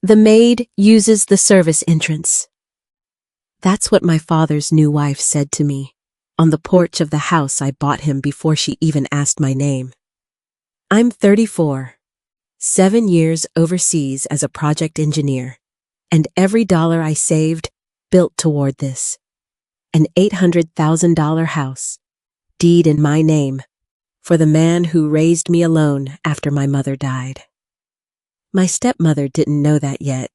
The maid uses the service entrance. That's what my father's new wife said to me on the porch of the house I bought him before she even asked my name. I'm 34, 7 years overseas as a project engineer, and every dollar I saved built toward this. An $800,000 house, deed in my name, for the man who raised me alone after my mother died. My stepmother didn't know that yet.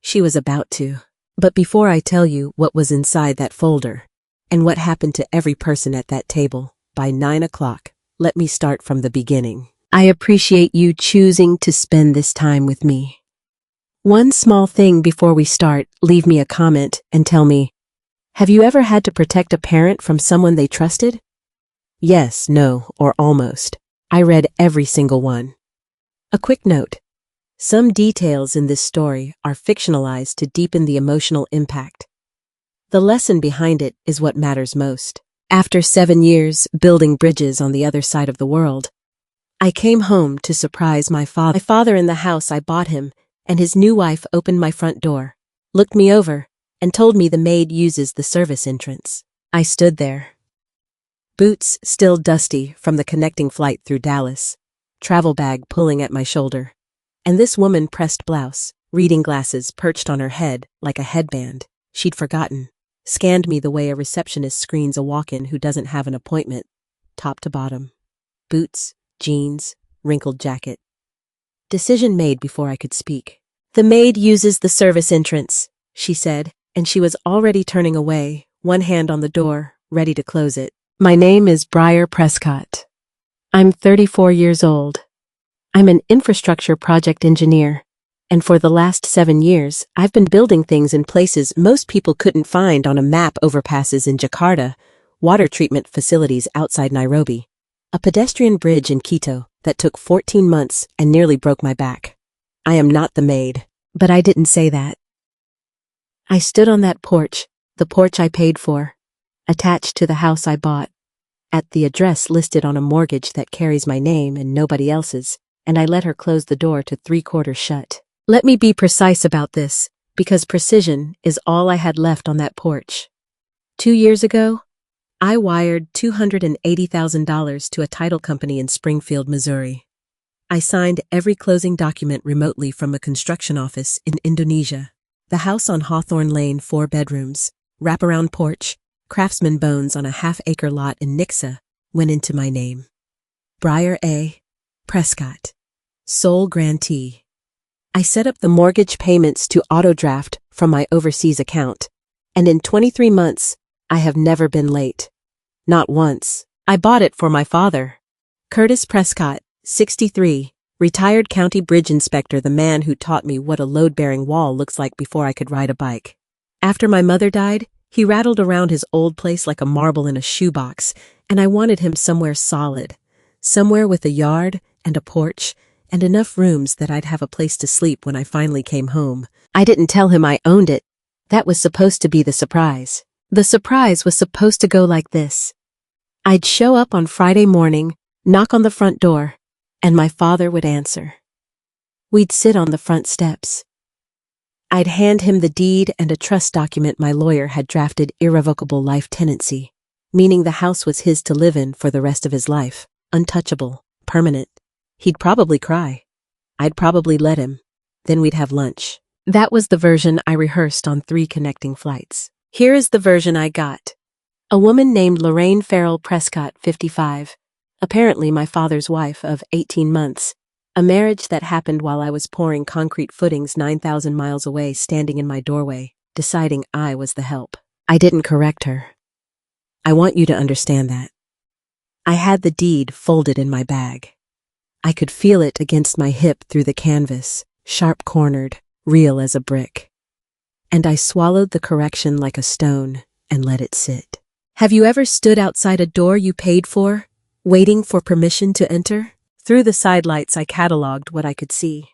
She was about to. But before I tell you what was inside that folder, and what happened to every person at that table, by 9 o'clock, let me start from the beginning. I appreciate you choosing to spend this time with me. One small thing before we start, leave me a comment and tell me, have you ever had to protect a parent from someone they trusted? Yes, no, or almost. I read every single one. A quick note. Some details in this story are fictionalized to deepen the emotional impact. The lesson behind it is what matters most. After 7 years building bridges on the other side of the world, I came home to surprise my father. My father in the house I bought him, and his new wife opened my front door, looked me over, and told me the maid uses the service entrance. I stood there. Boots still dusty from the connecting flight through Dallas, travel bag pulling at my shoulder. And this woman pressed blouse, reading glasses perched on her head like a headband she'd forgotten, scanned me the way a receptionist screens a walk-in who doesn't have an appointment, top to bottom. Boots, jeans, wrinkled jacket. Decision made before I could speak. The maid uses the service entrance, she said, and she was already turning away, one hand on the door, ready to close it. My name is Briar Prescott. I'm 34 years old. I'm an infrastructure project engineer, and for the last 7 years, I've been building things in places most people couldn't find on a map: overpasses in Jakarta, water treatment facilities outside Nairobi, a pedestrian bridge in Quito that took 14 months and nearly broke my back. I am not the maid, but I didn't say that. I stood on that porch, the porch I paid for, attached to the house I bought, at the address listed on a mortgage that carries my name and nobody else's, and I let her close the door to 3/4 shut. Let me be precise about this, because precision is all I had left on that porch. 2 years ago, I wired $280,000 to a title company in Springfield, Missouri. I signed every closing document remotely from a construction office in Indonesia. The house on Hawthorne Lane, 4 bedrooms, wraparound porch, craftsman bones on a half-acre lot in Nixa, went into my name. Briar A. Prescott, sole grantee. I set up the mortgage payments to auto-draft from my overseas account, and in 23 months, I have never been late. Not once. I bought it for my father. Curtis Prescott, 63, retired county bridge inspector, the man who taught me what a load-bearing wall looks like before I could ride a bike. After my mother died, he rattled around his old place like a marble in a shoebox, and I wanted him somewhere solid, somewhere with a yard and a porch, and enough rooms that I'd have a place to sleep when I finally came home. I didn't tell him I owned it. That was supposed to be the surprise. The surprise was supposed to go like this. I'd show up on Friday morning, knock on the front door, and my father would answer. We'd sit on the front steps. I'd hand him the deed and a trust document my lawyer had drafted: irrevocable life tenancy, meaning the house was his to live in for the rest of his life, untouchable, permanent. He'd probably cry. I'd probably let him. Then we'd have lunch. That was the version I rehearsed on 3 connecting flights. Here is the version I got. A woman named Lorraine Farrell Prescott, 55, apparently my father's wife of 18 months, a marriage that happened while I was pouring concrete footings 9,000 miles away, standing in my doorway, deciding I was the help. I didn't correct her. I want you to understand that. I had the deed folded in my bag. I could feel it against my hip through the canvas, sharp-cornered, real as a brick. And I swallowed the correction like a stone and let it sit. Have you ever stood outside a door you paid for, waiting for permission to enter? Through the sidelights I catalogued what I could see.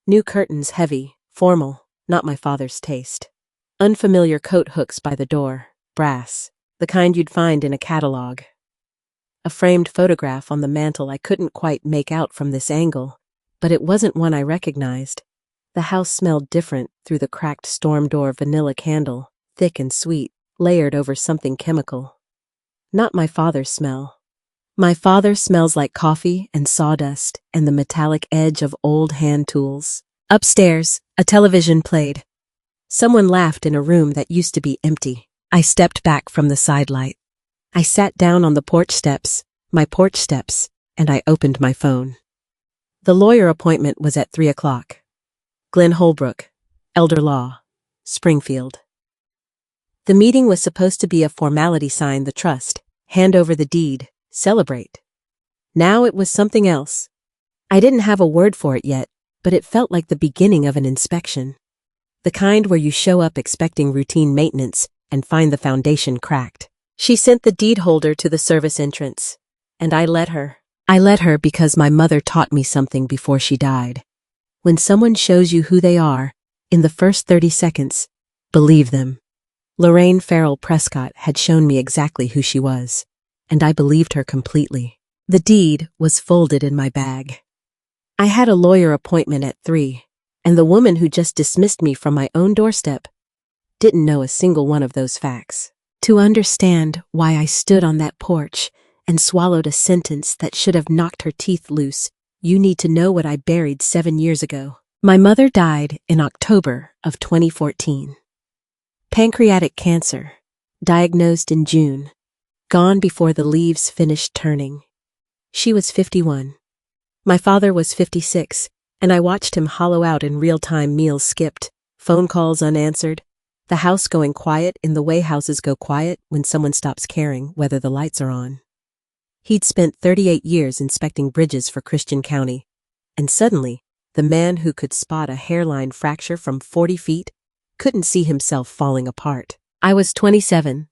New curtains, heavy, formal, not my father's taste. Unfamiliar coat hooks by the door, brass, the kind you'd find in a catalog. A framed photograph on the mantel I couldn't quite make out from this angle, but it wasn't one I recognized. The house smelled different through the cracked storm door vanilla candle, thick and sweet, layered over something chemical. Not my father's smell. My father smells like coffee and sawdust and the metallic edge of old hand tools. Upstairs, a television played. Someone laughed in a room that used to be empty. I stepped back from the sidelight. I sat down on the porch steps, and I opened my phone. The lawyer appointment was at 3 o'clock. Glenn Holbrook, Elder Law, Springfield. The meeting was supposed to be a formality: sign the trust, hand over the deed, celebrate. Now it was something else. I didn't have a word for it yet, but it felt like the beginning of an inspection. The kind where you show up expecting routine maintenance and find the foundation cracked. She sent the deed holder to the service entrance, and I let her. I let her because my mother taught me something before she died. When someone shows you who they are, in the first 30 seconds, believe them. Lorraine Farrell Prescott had shown me exactly who she was, and I believed her completely. The deed was folded in my bag. I had a lawyer appointment at 3, and the woman who just dismissed me from my own doorstep didn't know a single one of those facts. To understand why I stood on that porch and swallowed a sentence that should have knocked her teeth loose, you need to know what I buried 7 years ago. My mother died in October of 2014. Pancreatic cancer, diagnosed in June, gone before the leaves finished turning. She was 51. My father was 56, and I watched him hollow out in real time, meals skipped, phone calls unanswered, the house going quiet in the way houses go quiet when someone stops caring whether the lights are on. He'd spent 38 years inspecting bridges for Christian County, and suddenly, the man who could spot a hairline fracture from 40 feet couldn't see himself falling apart. I was 27.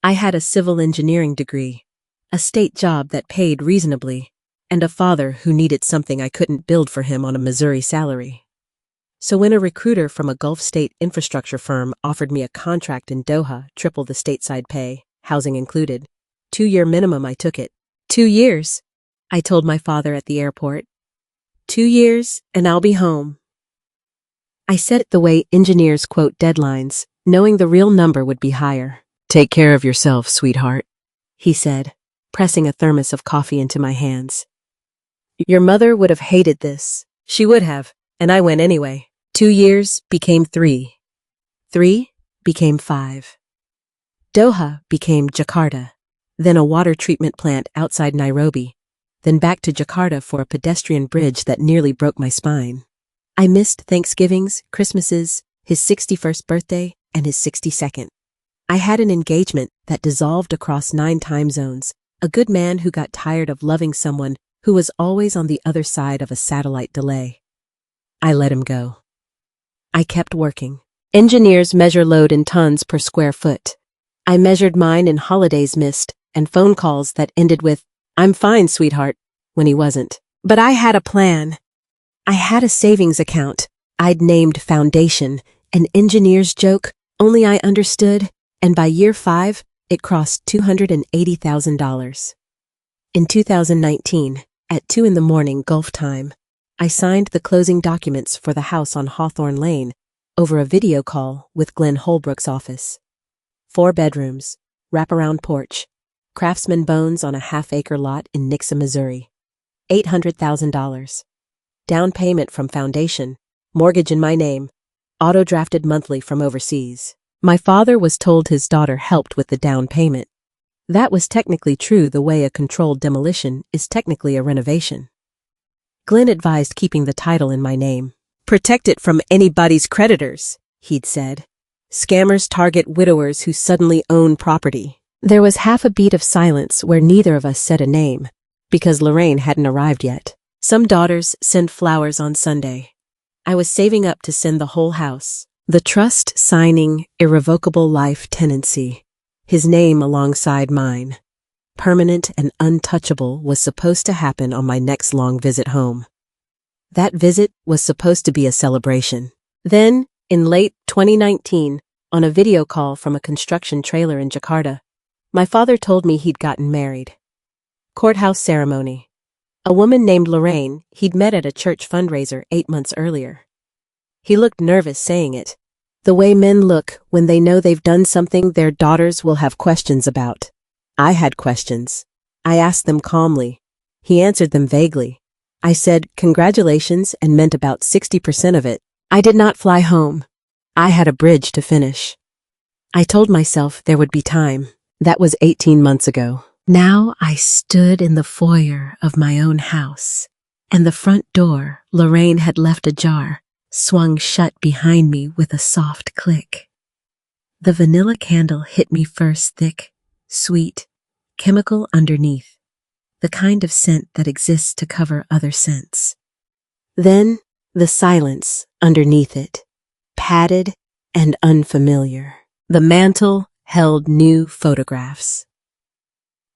I had a civil engineering degree, a state job that paid reasonably, and a father who needed something I couldn't build for him on a Missouri salary. So when a recruiter from a Gulf State infrastructure firm offered me a contract in Doha, triple the stateside pay, housing included, 2-year minimum, I took it. 2 years, I told my father at the airport. 2 years, and I'll be home. I said it the way engineers quote deadlines, knowing the real number would be higher. Take care of yourself, sweetheart, he said, pressing a thermos of coffee into my hands. Your mother would have hated this. She would have, and I went anyway. 2 years became 3. 3 became 5. Doha became Jakarta, then a water treatment plant outside Nairobi, then back to Jakarta for a pedestrian bridge that nearly broke my spine. I missed Thanksgivings, Christmases, his 61st birthday, and his 62nd. I had an engagement that dissolved across 9 time zones, a good man who got tired of loving someone who was always on the other side of a satellite delay. I let him go. I kept working. Engineers measure load in tons per square foot. I measured mine in holidays missed and phone calls that ended with, "I'm fine, sweetheart," when he wasn't. But I had a plan. I had a savings account I'd named Foundation, an engineer's joke, only I understood, and by year 5, it crossed $280,000. In 2019, at 2 in the morning Gulf time, I signed the closing documents for the house on Hawthorne Lane over a video call with Glenn Holbrook's office. 4 bedrooms, wraparound porch, Craftsman bones on a half-acre lot in Nixa, Missouri. $800,000. Down payment from Foundation, mortgage in my name, auto-drafted monthly from overseas. My father was told his daughter helped with the down payment. That was technically true the way a controlled demolition is technically a renovation. Glenn advised keeping the title in my name. Protect it from anybody's creditors, he'd said. Scammers target widowers who suddenly own property. There was half a beat of silence where neither of us said a name, because Lorraine hadn't arrived yet. Some daughters send flowers on Sunday. I was saving up to send the whole house. The trust signing irrevocable life tenancy, his name alongside mine. Permanent and untouchable was supposed to happen on my next long visit home. That visit was supposed to be a celebration. Then, in late 2019, on a video call from a construction trailer in Jakarta, my father told me he'd gotten married. Courthouse ceremony. A woman named Lorraine he'd met at a church fundraiser 8 months earlier. He looked nervous saying it. The way men look when they know they've done something their daughters will have questions about. I had questions. I asked them calmly. He answered them vaguely. I said, "Congratulations," and meant about 60% of it. I did not fly home. I had a bridge to finish. I told myself there would be time. That was 18 months ago. Now I stood in the foyer of my own house, and the front door Lorraine had left ajar swung shut behind me with a soft click. The vanilla candle hit me first, thick, sweet, chemical underneath, the kind of scent that exists to cover other scents. Then the silence underneath it, padded and unfamiliar. The mantel held new photographs.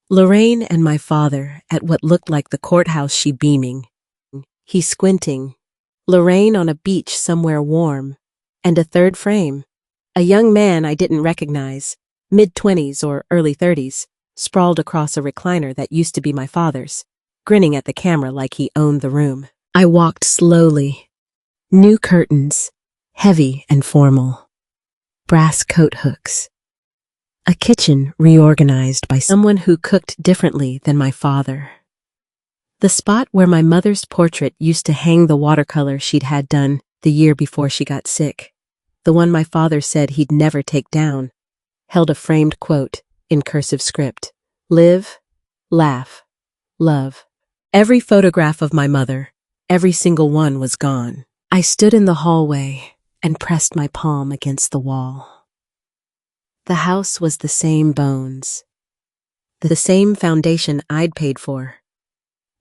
Lorraine and my father at what looked like the courthouse, she beaming, he squinting. Lorraine on a beach somewhere warm. And a third frame. A young man I didn't recognize, mid-20s or early 30s, sprawled across a recliner that used to be my father's, grinning at the camera like he owned the room. I walked slowly. New curtains, heavy and formal. Brass coat hooks. A kitchen reorganized by someone who cooked differently than my father. The spot where my mother's portrait used to hang the watercolor she'd had done the year before she got sick, the one my father said he'd never take down, held a framed quote in cursive script: "Live, laugh, love." Every photograph of my mother, every single one, was gone. I stood in the hallway and pressed my palm against the wall. The house was the same bones, the same foundation I'd paid for.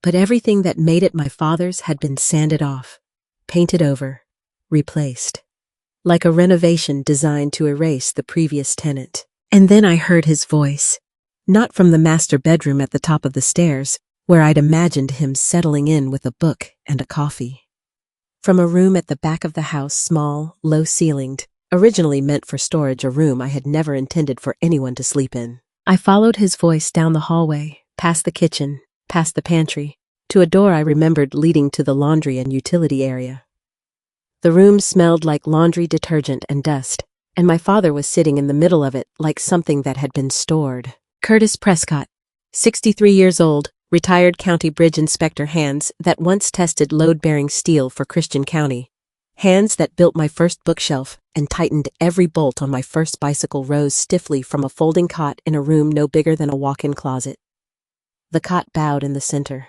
But everything that made it my father's had been sanded off, painted over, replaced. Like a renovation designed to erase the previous tenant. And then I heard his voice, not from the master bedroom at the top of the stairs, where I'd imagined him settling in with a book and a coffee. From a room at the back of the house, small, low-ceilinged, originally meant for storage, a room I had never intended for anyone to sleep in. I followed his voice down the hallway, past the kitchen, past the pantry, to a door I remembered leading to the laundry and utility area. The room smelled like laundry detergent and dust, and my father was sitting in the middle of it like something that had been stored. Curtis Prescott, 63 years old, retired county bridge inspector, hands that once tested load-bearing steel for Christian County, hands that built my first bookshelf and tightened every bolt on my first bicycle, rose stiffly from a folding cot in a room no bigger than a walk-in closet. The cot bowed in the center.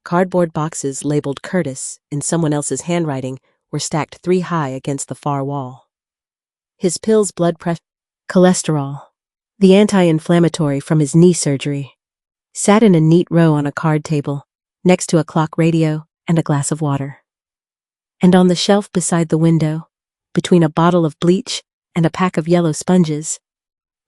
Cardboard boxes labeled Curtis in someone else's handwriting were stacked 3 high against the far wall. His pills, blood pressure, cholesterol, the anti-inflammatory from his knee surgery, sat in a neat row on a card table, next to a clock radio and a glass of water. And on the shelf beside the window, between a bottle of bleach and a pack of yellow sponges,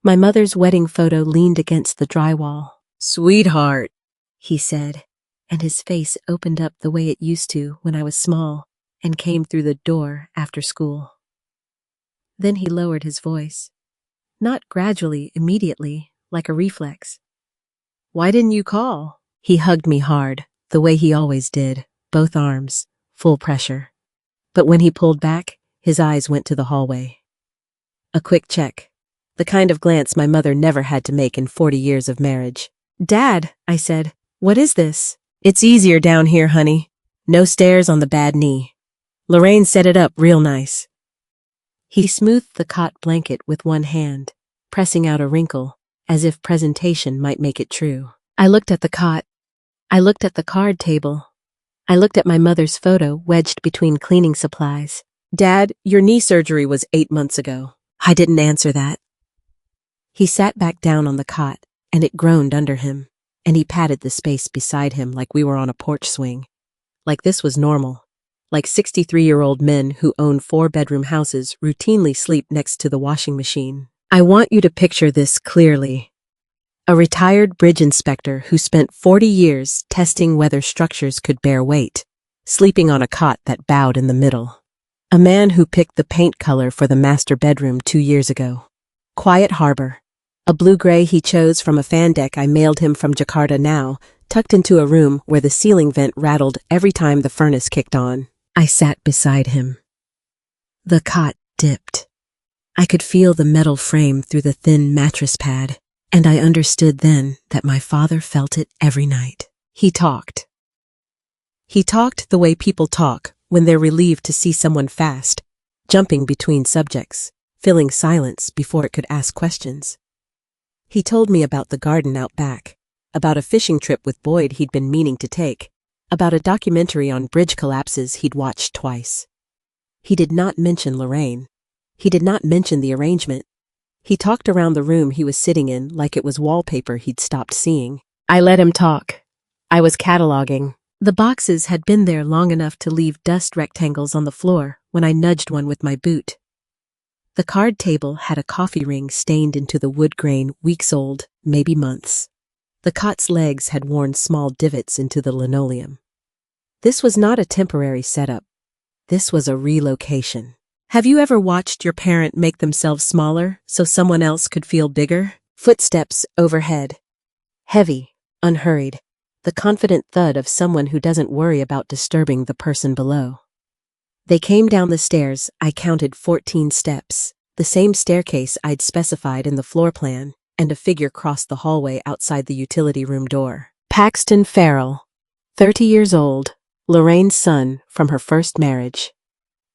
my mother's wedding photo leaned against the drywall. "Sweetheart," he said, and his face opened up the way it used to when I was small and came through the door after school. Then he lowered his voice, not gradually, immediately, like a reflex. "Why didn't you call?" He hugged me hard, the way he always did, both arms, full pressure. But when he pulled back, his eyes went to the hallway. A quick check, the kind of glance my mother never had to make in 40 years of marriage. "Dad," I said, "what is this?" "It's easier down here, honey. No stairs on the bad knee. Lorraine set it up real nice." He smoothed the cot blanket with one hand, pressing out a wrinkle, as if presentation might make it true. I looked at the cot. I looked at the card table. I looked at my mother's photo wedged between cleaning supplies. "Dad, your knee surgery was 8 months ago." I didn't answer that. He sat back down on the cot, and it groaned under him, and he patted the space beside him like we were on a porch swing. Like this was normal. Like 63-year-old men who own 4-bedroom houses routinely sleep next to the washing machine. I want you to picture this clearly. A retired bridge inspector who spent 40 years testing whether structures could bear weight, sleeping on a cot that bowed in the middle. A man who picked the paint color for the master bedroom 2 years ago. Quiet Harbor. A blue-gray he chose from a fan deck I mailed him from Jakarta, now tucked into a room where the ceiling vent rattled every time the furnace kicked on. I sat beside him. The cot dipped. I could feel the metal frame through the thin mattress pad, and I understood then that my father felt it every night. He talked. He talked the way people talk when they're relieved to see someone fast, jumping between subjects, filling silence before it could ask questions. He told me about the garden out back, about a fishing trip with Boyd he'd been meaning to take, about a documentary on bridge collapses he'd watched twice. He did not mention Lorraine. He did not mention the arrangement. He talked around the room he was sitting in like it was wallpaper he'd stopped seeing. I let him talk. I was cataloging. The boxes had been there long enough to leave dust rectangles on the floor when I nudged one with my boot. The card table had a coffee ring stained into the wood grain, weeks old, maybe months. The cot's legs had worn small divots into the linoleum. This was not a temporary setup. This was a relocation. Have you ever watched your parent make themselves smaller so someone else could feel bigger? Footsteps overhead. Heavy, unhurried. The confident thud of someone who doesn't worry about disturbing the person below. They came down the stairs. I counted 14 steps, the same staircase I'd specified in the floor plan, and a figure crossed the hallway outside the utility room door. Paxton Farrell, 30 years old, Lorraine's son from her first marriage.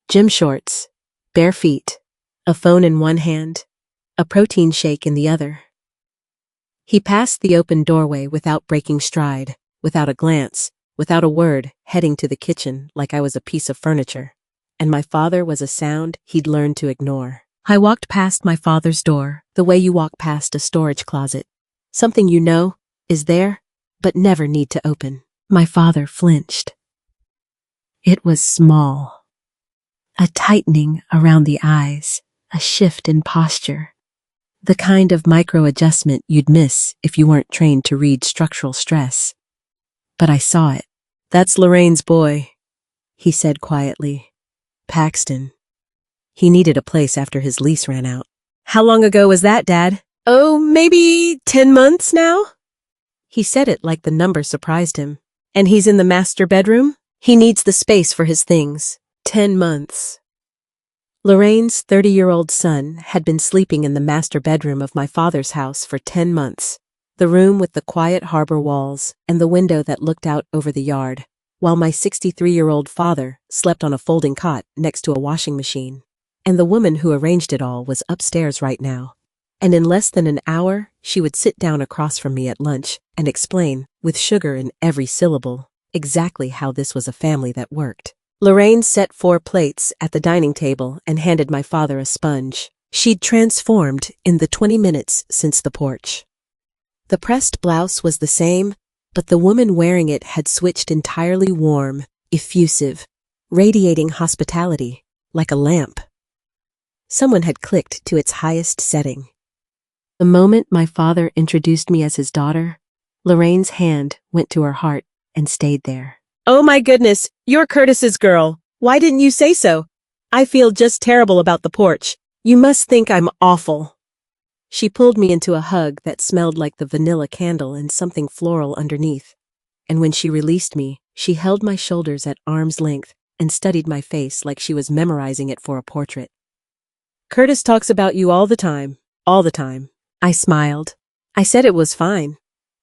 Gym shorts, bare feet, a phone in one hand, a protein shake in the other. He passed the open doorway without breaking stride, without a glance, without a word, heading to the kitchen like I was a piece of furniture, and my father was a sound he'd learned to ignore. I walked past my father's door, the way you walk past a storage closet. Something you know is there, but never need to open. My father flinched. It was small. A tightening around the eyes, a shift in posture. The kind of micro-adjustment you'd miss if you weren't trained to read structural stress. But I saw it. That's Lorraine's boy, he said quietly. Paxton. He needed a place after his lease ran out. How long ago was that, Dad? Oh, maybe 10 months now? He said it like the number surprised him. And he's in the master bedroom? He needs the space for his things. 10 months. Lorraine's 30-year-old son had been sleeping in the master bedroom of my father's house for 10 months, the room with the quiet harbor walls and the window that looked out over the yard, while my 63-year-old father slept on a folding cot next to a washing machine. And the woman who arranged it all was upstairs right now. And in less than an hour, she would sit down across from me at lunch and explain, with sugar in every syllable, exactly how this was a family that worked. Lorraine set 4 plates at the dining table and handed my father a sponge. She'd transformed in the 20 minutes since the porch. The pressed blouse was the same, but the woman wearing it had switched entirely warm, effusive, radiating hospitality, like a lamp. Someone had clicked to its highest setting. The moment my father introduced me as his daughter, Lorraine's hand went to her heart and stayed there. Oh my goodness, you're Curtis's girl. Why didn't you say so? I feel just terrible about the porch. You must think I'm awful. She pulled me into a hug that smelled like the vanilla candle and something floral underneath. And when she released me, she held my shoulders at arm's length and studied my face like she was memorizing it for a portrait. Curtis talks about you all the time. All the time. I smiled. I said it was fine.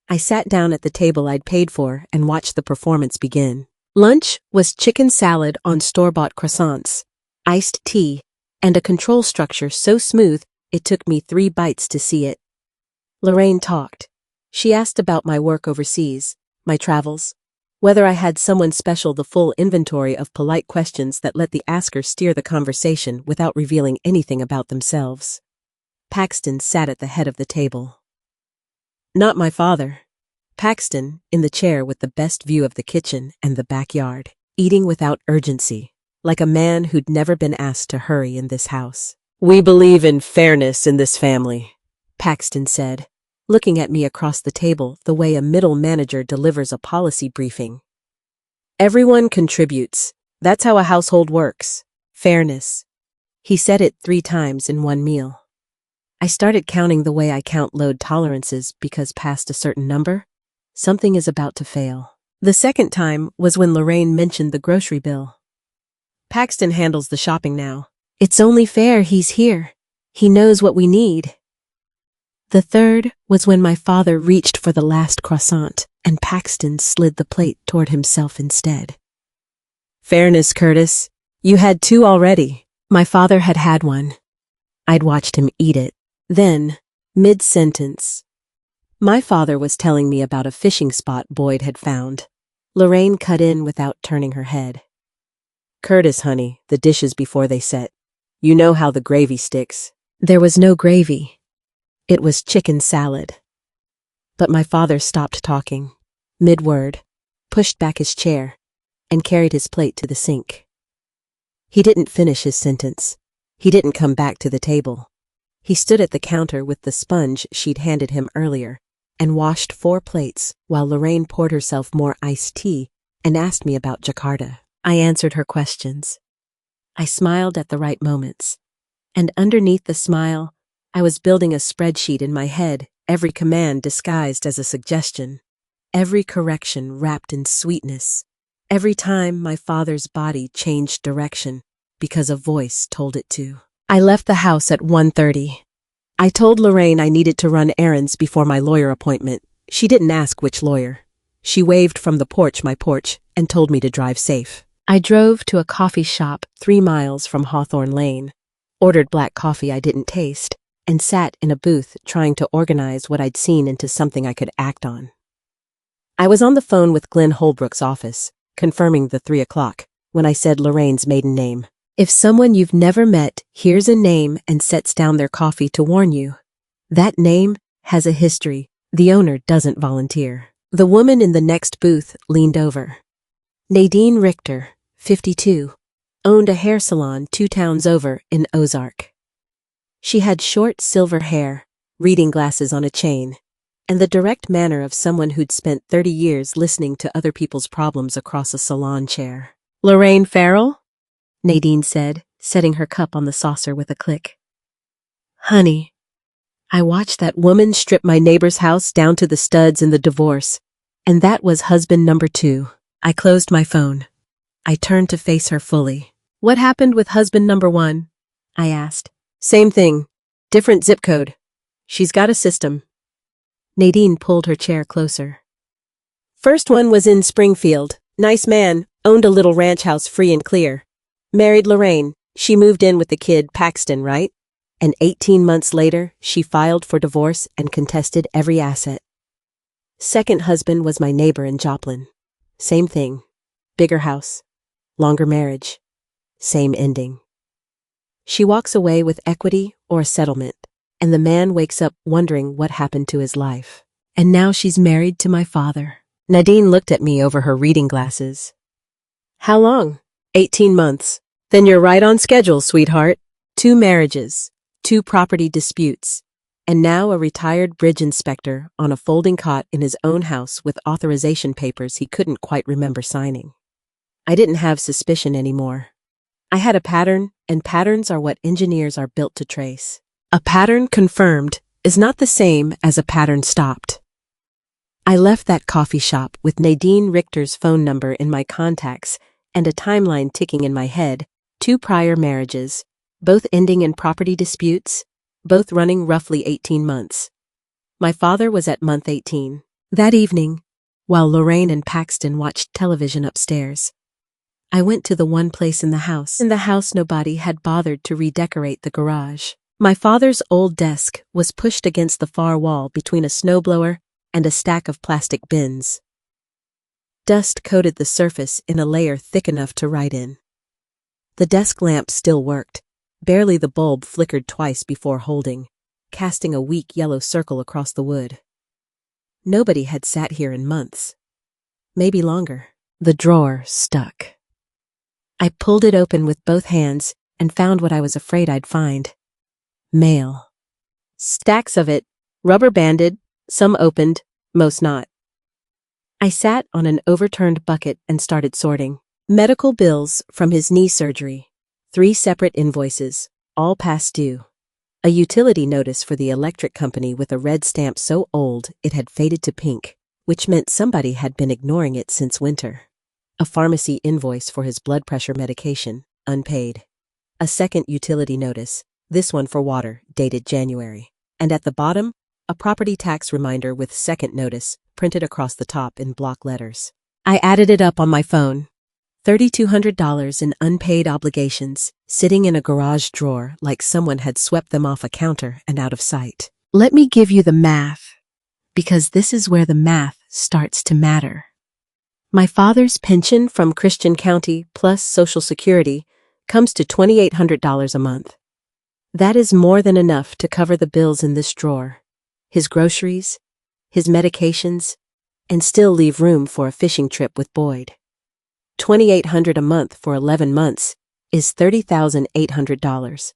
I sat down at the table I'd paid for and watched the performance begin. Lunch was chicken salad on store-bought croissants, iced tea, and a control structure so smooth it took me 3 bites to see it. Lorraine talked. She asked about my work overseas, my travels, whether I had someone special, the full inventory of polite questions that let the asker steer the conversation without revealing anything about themselves. Paxton sat at the head of the table. Not my father. Paxton, in the chair with the best view of the kitchen and the backyard, eating without urgency, like a man who'd never been asked to hurry in this house. We believe in fairness in this family, Paxton said, looking at me across the table the way a middle manager delivers a policy briefing. Everyone contributes. That's how a household works. Fairness. He said it 3 times in one meal. I started counting the way I count load tolerances because past a certain number, something is about to fail. The second time was when Lorraine mentioned the grocery bill. Paxton handles the shopping now. It's only fair he's here. He knows what we need. The third was when my father reached for the last croissant and Paxton slid the plate toward himself instead. Fairness, Curtis. You had two already. My father had had one. I'd watched him eat it. Then, mid-sentence, my father was telling me about a fishing spot Boyd had found. Lorraine cut in without turning her head. Curtis, honey, the dishes before they set. You know how the gravy sticks. There was no gravy. It was chicken salad. But my father stopped talking, mid-word, pushed back his chair, and carried his plate to the sink. He didn't finish his sentence. He didn't come back to the table. He stood at the counter with the sponge she'd handed him earlier and washed 4 plates while Lorraine poured herself more iced tea and asked me about Jakarta. I answered her questions. I smiled at the right moments, and underneath the smile, I was building a spreadsheet in my head, every command disguised as a suggestion, every correction wrapped in sweetness, every time my father's body changed direction because a voice told it to. I left the house at 1:30. I told Lorraine I needed to run errands before my lawyer appointment. She didn't ask which lawyer. She waved from the porch my porch and told me to drive safe. I drove to a coffee shop 3 miles from Hawthorne Lane, ordered black coffee I didn't taste, and sat in a booth trying to organize what I'd seen into something I could act on. I was on the phone with Glenn Holbrook's office, confirming the 3 o'clock, when I said Lorraine's maiden name. If someone you've never met hears a name and sets down their coffee to warn you, that name has a history. The owner doesn't volunteer. The woman in the next booth leaned over. Nadine Richter, 52, owned a hair salon 2 towns over in Ozark. She had short silver hair, reading glasses on a chain, and the direct manner of someone who'd spent 30 years listening to other people's problems across a salon chair. Lorraine Farrell? Nadine said, setting her cup on the saucer with a click. Honey, I watched that woman strip my neighbor's house down to the studs in the divorce, and that was husband number 2. I closed my phone. I turned to face her fully. What happened with husband number 1? I asked. Same thing. Different zip code. She's got a system. Nadine pulled her chair closer. First one was in Springfield. Nice man, owned a little ranch house free and clear. Married Lorraine. She moved in with the kid, Paxton, right? And 18 months later, she filed for divorce and contested every asset. Second husband was my neighbor in Joplin. Same thing. Bigger house. Longer marriage. Same ending. She walks away with equity or a settlement, and the man wakes up wondering what happened to his life. And now she's married to my father. Nadine looked at me over her reading glasses. How long? 18 months. Then you're right on schedule, sweetheart. 2 marriages, 2 property disputes, and now a retired bridge inspector on a folding cot in his own house with authorization papers he couldn't quite remember signing. I didn't have suspicion anymore. I had a pattern, and patterns are what engineers are built to trace. A pattern confirmed is not the same as a pattern stopped. I left that coffee shop with Nadine Richter's phone number in my contacts and a timeline ticking in my head, 2 prior marriages, both ending in property disputes, both running roughly 18 months. My father was at month 18. That evening, while Lorraine and Paxton watched television upstairs, I went to the one place in the house nobody had bothered to redecorate the garage. My father's old desk was pushed against the far wall between a snowblower and a stack of plastic bins. Dust coated the surface in a layer thick enough to write in. The desk lamp still worked. Barely the bulb flickered twice before holding, casting a weak yellow circle across the wood. Nobody had sat here in months. Maybe longer. The drawer stuck. I pulled it open with both hands and found what I was afraid I'd find. Mail. Stacks of it, rubber-banded, some opened, most not. I sat on an overturned bucket and started sorting. Medical bills from his knee surgery. 3 separate invoices, all past due. A utility notice for the electric company with a red stamp so old it had faded to pink, which meant somebody had been ignoring it since winter. A pharmacy invoice for his blood pressure medication, unpaid. A second utility notice, this one for water, dated January. And at the bottom, a property tax reminder with second notice, printed across the top in block letters. I added it up on my phone. $3,200 in unpaid obligations, sitting in a garage drawer like someone had swept them off a counter and out of sight. Let me give you the math, because this is where the math starts to matter. My father's pension from Christian County plus Social Security comes to $2,800 a month. That is more than enough to cover the bills in this drawer, his groceries, his medications, and still leave room for a fishing trip with Boyd. $2,800 a month for 11 months is $30,800.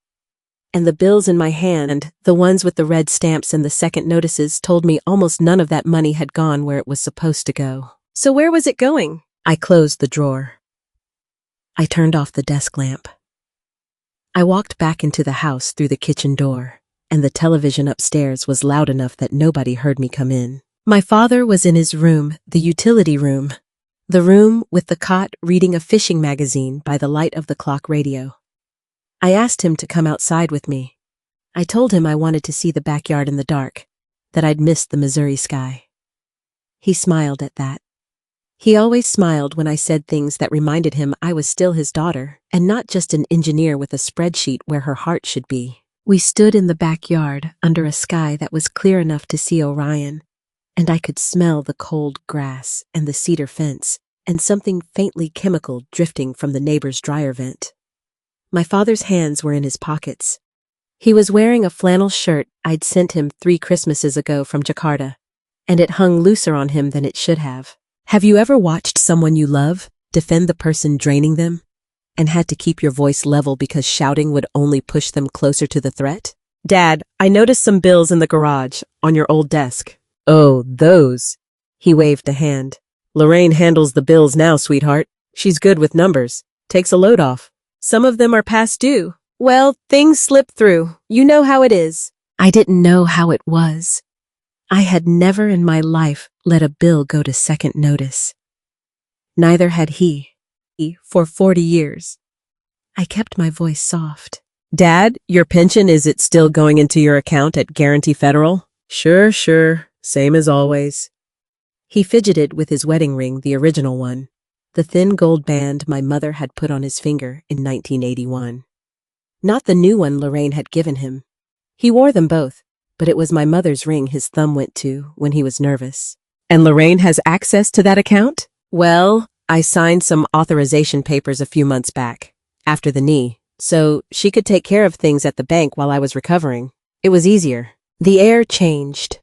And the bills in my hand, the ones with the red stamps and the second notices, told me almost none of that money had gone where it was supposed to go. So where was it going? I closed the drawer. I turned off the desk lamp. I walked back into the house through the kitchen door, and the television upstairs was loud enough that nobody heard me come in. My father was in his room, the utility room. The room with the cot reading a fishing magazine by the light of the clock radio. I asked him to come outside with me. I told him I wanted to see the backyard in the dark, that I'd missed the Missouri sky. He smiled at that. He always smiled when I said things that reminded him I was still his daughter, and not just an engineer with a spreadsheet where her heart should be. We stood in the backyard under a sky that was clear enough to see Orion, and I could smell the cold grass and the cedar fence and something faintly chemical drifting from the neighbor's dryer vent. My father's hands were in his pockets. He was wearing a flannel shirt I'd sent him 3 Christmases ago from Jakarta, and it hung looser on him than it should have. Have you ever watched someone you love defend the person draining them, and had to keep your voice level because shouting would only push them closer to the threat? Dad, I noticed some bills in the garage, on your old desk. Oh, those. He waved a hand. Lorraine handles the bills now, sweetheart. She's good with numbers. Takes a load off. Some of them are past due. Well, things slip through. You know how it is. I didn't know how it was. I had never in my life let a bill go to second notice. Neither had he, for 40 years. I kept my voice soft. Dad, your pension, is it still going into your account at Guarantee Federal? Sure. Same as always. He fidgeted with his wedding ring, the original one, the thin gold band my mother had put on his finger in 1981. Not the new one Lorraine had given him. He wore them both, but it was my mother's ring his thumb went to when he was nervous. And Lorraine has access to that account? Well, I signed some authorization papers a few months back, after the knee, so she could take care of things at the bank while I was recovering. It was easier. The air changed.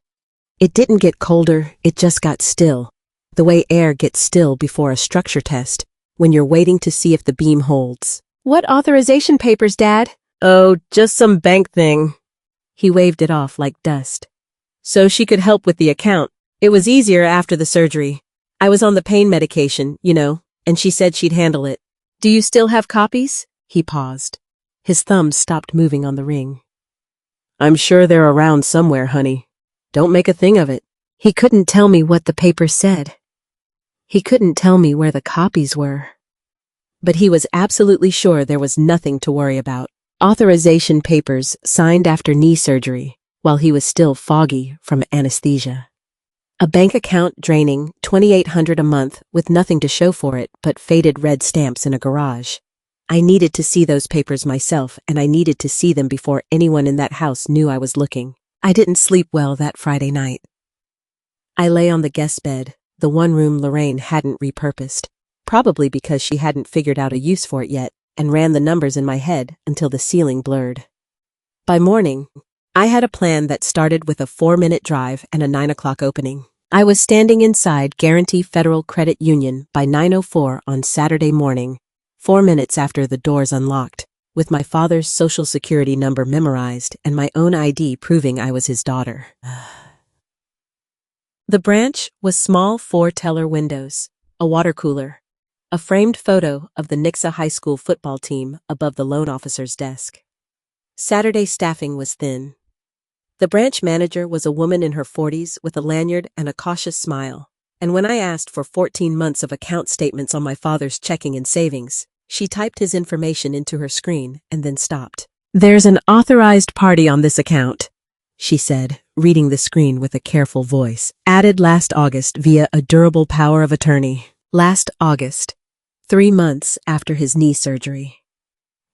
It didn't get colder, it just got still, the way air gets still before a structure test, when you're waiting to see if the beam holds. What authorization papers, Dad? Oh, just some bank thing. He waved it off like dust. So she could help with the account. It was easier after the surgery. I was on the pain medication, and she said she'd handle it. Do you still have copies? He paused. His thumb stopped moving on the ring. I'm sure they're around somewhere, honey. Don't make a thing of it. He couldn't tell me what the paper said. He couldn't tell me where the copies were. But he was absolutely sure there was nothing to worry about. Authorization papers signed after knee surgery, while he was still foggy from anesthesia. A bank account draining $2,800 a month with nothing to show for it but faded red stamps in a garage. I needed to see those papers myself, and I needed to see them before anyone in that house knew I was looking. I didn't sleep well that Friday night. I lay on the guest bed, the one room Lorraine hadn't repurposed, probably because she hadn't figured out a use for it yet, and ran the numbers in my head until the ceiling blurred. By morning, I had a plan that started with a 4-minute drive and a 9 o'clock opening. I was standing inside Guarantee Federal Credit Union by 9:04 on Saturday morning, 4 minutes after the doors unlocked, with my father's Social Security number memorized and my own ID proving I was his daughter. The branch was small 4-teller windows, a water cooler, a framed photo of the Nixa High School football team above the loan officer's desk. Saturday staffing was thin. The branch manager was a woman in her 40s with a lanyard and a cautious smile, and when I asked for 14 months of account statements on my father's checking and savings, She typed his information into her screen and then stopped. There's an authorized party on this account, she said, reading the screen with a careful voice. Added last August via a durable power of attorney. Last August, 3 months after his knee surgery.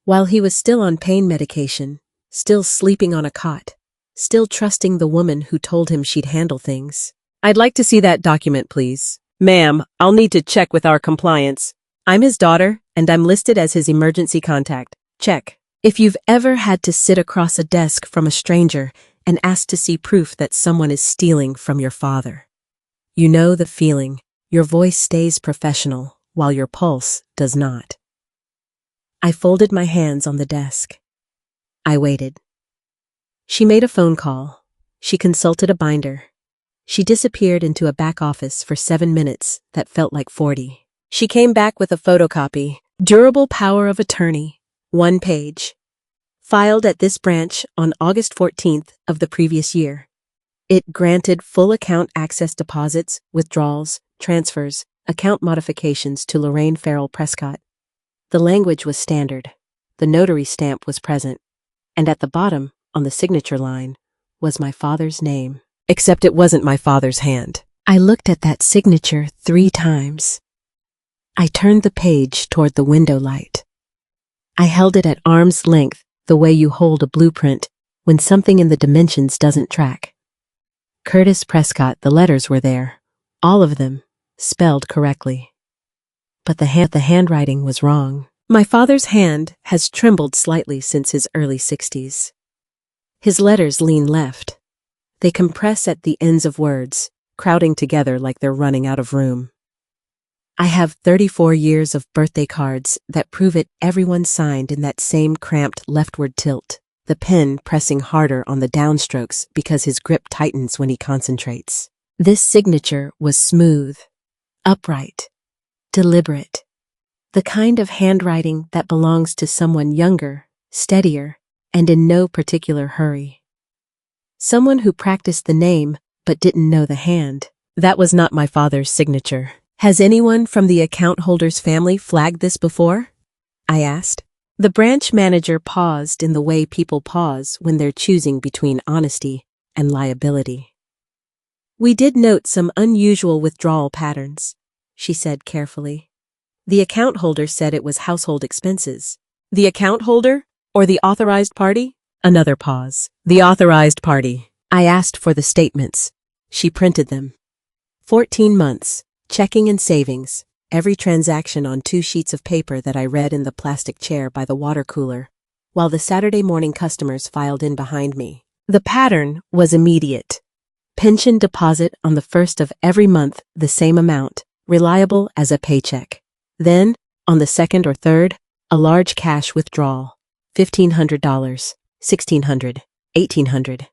While he was still on pain medication, still sleeping on a cot, still trusting the woman who told him she'd handle things. I'd like to see that document, please. Ma'am, I'll need to check with our compliance. I'm his daughter, and I'm listed as his emergency contact. Check. If you've ever had to sit across a desk from a stranger and ask to see proof that someone is stealing from your father, you know the feeling. Your voice stays professional, while your pulse does not. I folded my hands on the desk. I waited. She made a phone call. She consulted a binder. She disappeared into a back office for 7 minutes that felt like 40. She came back with a photocopy. Durable power of attorney. 1 page. Filed at this branch on August 14th of the previous year. It granted full account access deposits, withdrawals, transfers, account modifications to Lorraine Farrell Prescott. The language was standard. The notary stamp was present. And at the bottom, on the signature line, was my father's name. Except it wasn't my father's hand. I looked at that signature 3 times. I turned the page toward the window light. I held it at arm's length, the way you hold a blueprint when something in the dimensions doesn't track. Curtis Prescott, the letters were there, all of them, spelled correctly. But the handwriting was wrong. My father's hand has trembled slightly since his early 60s. His letters lean left. They compress at the ends of words, crowding together like they're running out of room. I have 34 years of birthday cards that prove it. Everyone signed in that same cramped leftward tilt, the pen pressing harder on the downstrokes because his grip tightens when he concentrates. This signature was smooth, upright, deliberate. The kind of handwriting that belongs to someone younger, steadier, and in no particular hurry. Someone who practiced the name but didn't know the hand. That was not my father's signature. Has anyone from the account holder's family flagged this before? I asked. The branch manager paused in the way people pause when they're choosing between honesty and liability. We did note some unusual withdrawal patterns, she said carefully. The account holder said it was household expenses. The account holder or the authorized party? Another pause. The authorized party. I asked for the statements. She printed them. 14 months. Checking and savings, every transaction on 2 sheets of paper that I read in the plastic chair by the water cooler, while the Saturday morning customers filed in behind me. The pattern was immediate. Pension deposit on the 1st of every month, the same amount, reliable as a paycheck. Then, on the 2nd or 3rd, a large cash withdrawal, $1,500, $1,600, $1,800.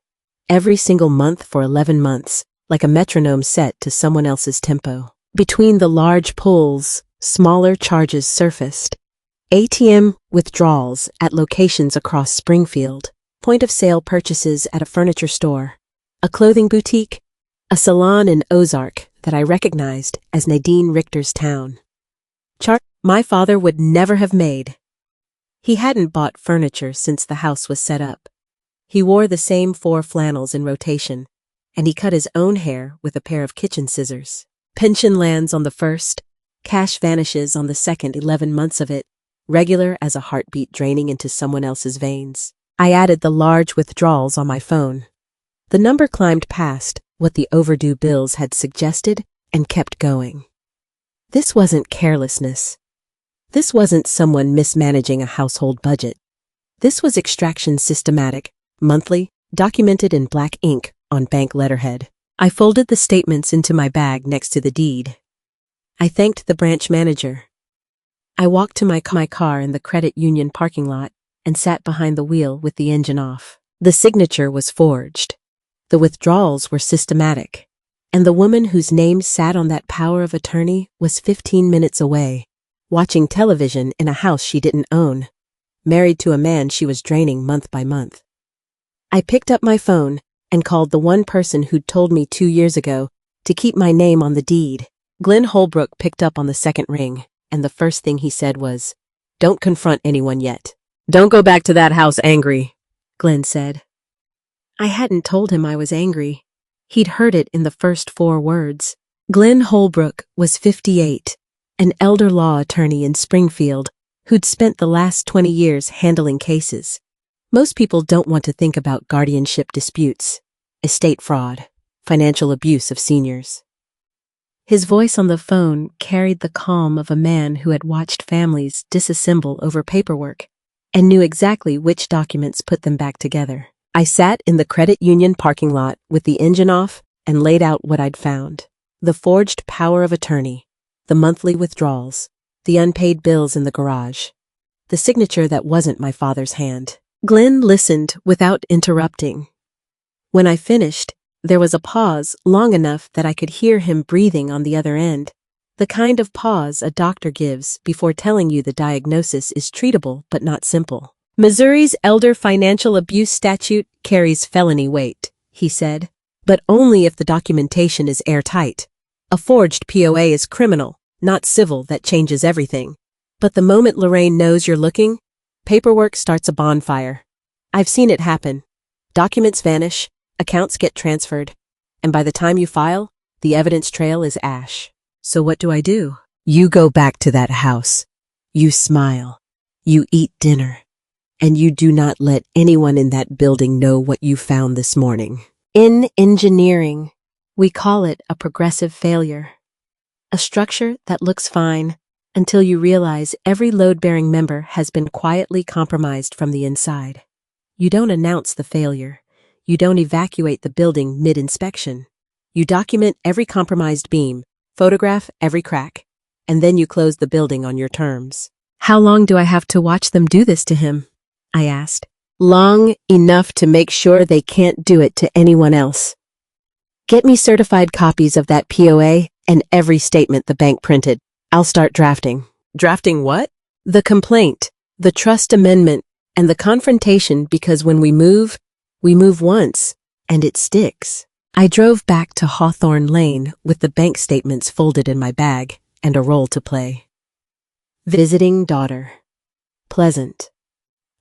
Every single month for 11 months, like a metronome set to someone else's tempo. Between the large pulls, smaller charges surfaced. ATM withdrawals at locations across Springfield, point-of-sale purchases at a furniture store, a clothing boutique, a salon in Ozark that I recognized as Nadine Richter's town. Chart my father would never have made. He hadn't bought furniture since the house was set up. He wore the same 4 flannels in rotation, and he cut his own hair with a pair of kitchen scissors. Pension lands on the 1st, cash vanishes on the 2nd, 11 months of it, regular as a heartbeat draining into someone else's veins. I added the large withdrawals on my phone. The number climbed past what the overdue bills had suggested and kept going. This wasn't carelessness. This wasn't someone mismanaging a household budget. This was extraction systematic, monthly, documented in black ink on bank letterhead. I folded the statements into my bag next to the deed. I thanked the branch manager. I walked to my car in the credit union parking lot and sat behind the wheel with the engine off. The signature was forged. The withdrawals were systematic. And the woman whose name sat on that power of attorney was 15 minutes away, watching television in a house she didn't own, married to a man she was draining month by month. I picked up my phone and called the one person who'd told me 2 years ago to keep my name on the deed. Glenn Holbrook picked up on the second ring, and the first thing he said was, Don't confront anyone yet. Don't go back to that house angry, Glenn said. I hadn't told him I was angry. He'd heard it in the first 4 words. Glenn Holbrook was 58, an elder law attorney in Springfield who'd spent the last 20 years handling cases. Most people don't want to think about guardianship disputes, estate fraud, financial abuse of seniors. His voice on the phone carried the calm of a man who had watched families disassemble over paperwork and knew exactly which documents put them back together. I sat in the credit union parking lot with the engine off and laid out what I'd found. The forged power of attorney, the monthly withdrawals, the unpaid bills in the garage, the signature that wasn't my father's hand. Glenn listened without interrupting. When I finished, there was a pause long enough that I could hear him breathing on the other end, the kind of pause a doctor gives before telling you the diagnosis is treatable but not simple. Missouri's elder financial abuse statute carries felony weight, he said, but only if the documentation is airtight. A forged POA is criminal, not civil. That changes everything. But the moment Lorraine knows you're looking, paperwork starts a bonfire. I've seen it happen. Documents vanish, accounts get transferred, and by the time you file, the evidence trail is ash. So what do? You go back to that house. You smile. You eat dinner. And you do not let anyone in that building know what you found this morning. In engineering, we call it a progressive failure. A structure that looks fine until you realize every load-bearing member has been quietly compromised from the inside. You don't announce the failure. You don't evacuate the building mid-inspection. You document every compromised beam, photograph every crack, and then you close the building on your terms. How long do I have to watch them do this to him? I asked. Long enough to make sure they can't do it to anyone else. Get me certified copies of that POA and every statement the bank printed. I'll start drafting. Drafting what? The complaint, the trust amendment, and the confrontation, because when we move once, and it sticks. I drove back to Hawthorne Lane with the bank statements folded in my bag and a role to play. Visiting daughter. Pleasant.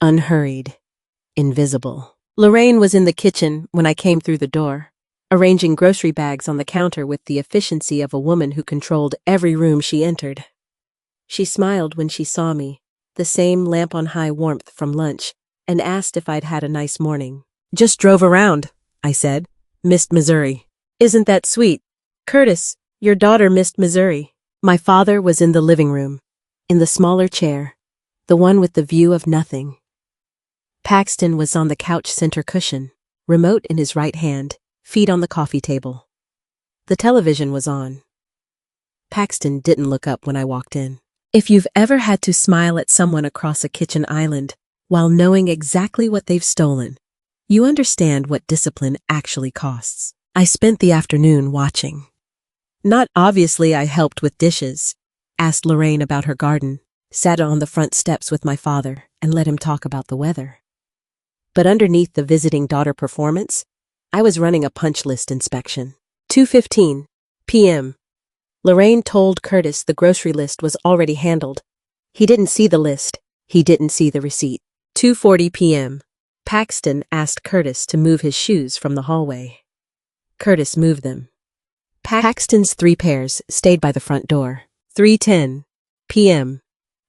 Unhurried. Invisible. Lorraine was in the kitchen when I came through the door, arranging grocery bags on the counter with the efficiency of a woman who controlled every room she entered. She smiled when she saw me, the same lamp-on-high warmth from lunch, and asked if I'd had a nice morning. Just drove around, I said. Missed Missouri. Isn't that sweet? Curtis, your daughter missed Missouri. My father was in the living room, in the smaller chair, the one with the view of nothing. Paxton was on the couch center cushion, remote in his right hand, feet on the coffee table. The television was on. Paxton didn't look up when I walked in. If you've ever had to smile at someone across a kitchen island while knowing exactly what they've stolen, you understand what discipline actually costs. I spent the afternoon watching. Not obviously I helped with dishes, asked Lorraine about her garden, sat on the front steps with my father, and let him talk about the weather. But underneath the visiting daughter performance, I was running a punch list inspection. 2:15 p.m. Lorraine told Curtis the grocery list was already handled. He didn't see the list. He didn't see the receipt. 2:40 p.m. Paxton asked Curtis to move his shoes from the hallway. Curtis moved them. Paxton's 3 pairs stayed by the front door. 3:10 p.m.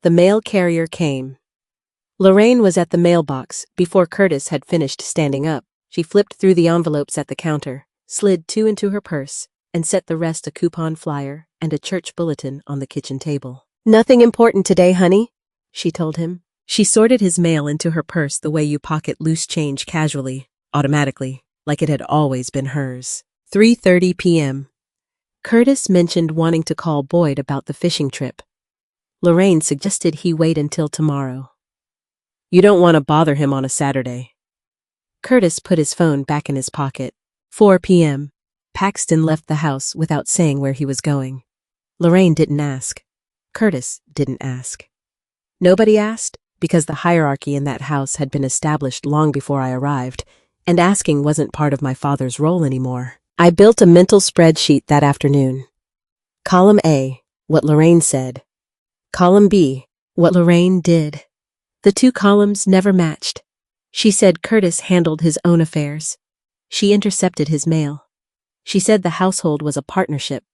The mail carrier came. Lorraine was at the mailbox before Curtis had finished standing up. She flipped through the envelopes at the counter, slid 2 into her purse, and set the rest a coupon flyer and a church bulletin on the kitchen table. Nothing important today, honey, she told him. She sorted his mail into her purse the way you pocket loose change casually, automatically, like it had always been hers. 3:30 p.m. Curtis mentioned wanting to call Boyd about the fishing trip. Lorraine suggested he wait until tomorrow. You don't want to bother him on a Saturday. Curtis put his phone back in his pocket. 4 p.m. Paxton left the house without saying where he was going. Lorraine didn't ask. Curtis didn't ask. Nobody asked because the hierarchy in that house had been established long before I arrived, and asking wasn't part of my father's role anymore. I built a mental spreadsheet that afternoon. Column A, what Lorraine said. Column B, what Lorraine did. The two columns never matched. She said Curtis handled his own affairs. She intercepted his mail. She said the household was a partnership.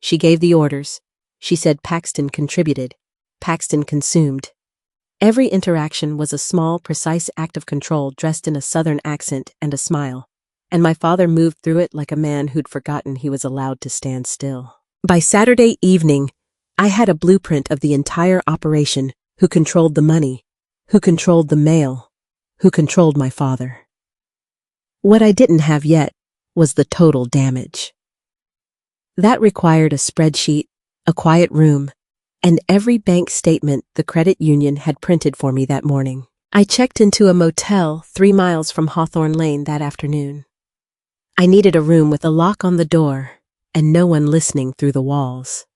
She gave the orders. She said Paxton contributed. Paxton consumed. Every interaction was a small, precise act of control dressed in a southern accent and a smile, and my father moved through it like a man who'd forgotten he was allowed to stand still. By Saturday evening, I had a blueprint of the entire operation: who controlled the money, who controlled the mail, who controlled my father. What I didn't have yet was the total damage. That required a spreadsheet, a quiet room, and every bank statement the credit union had printed for me that morning. I checked into a motel 3 miles from Hawthorne Lane that afternoon. I needed a room with a lock on the door and no one listening through the walls.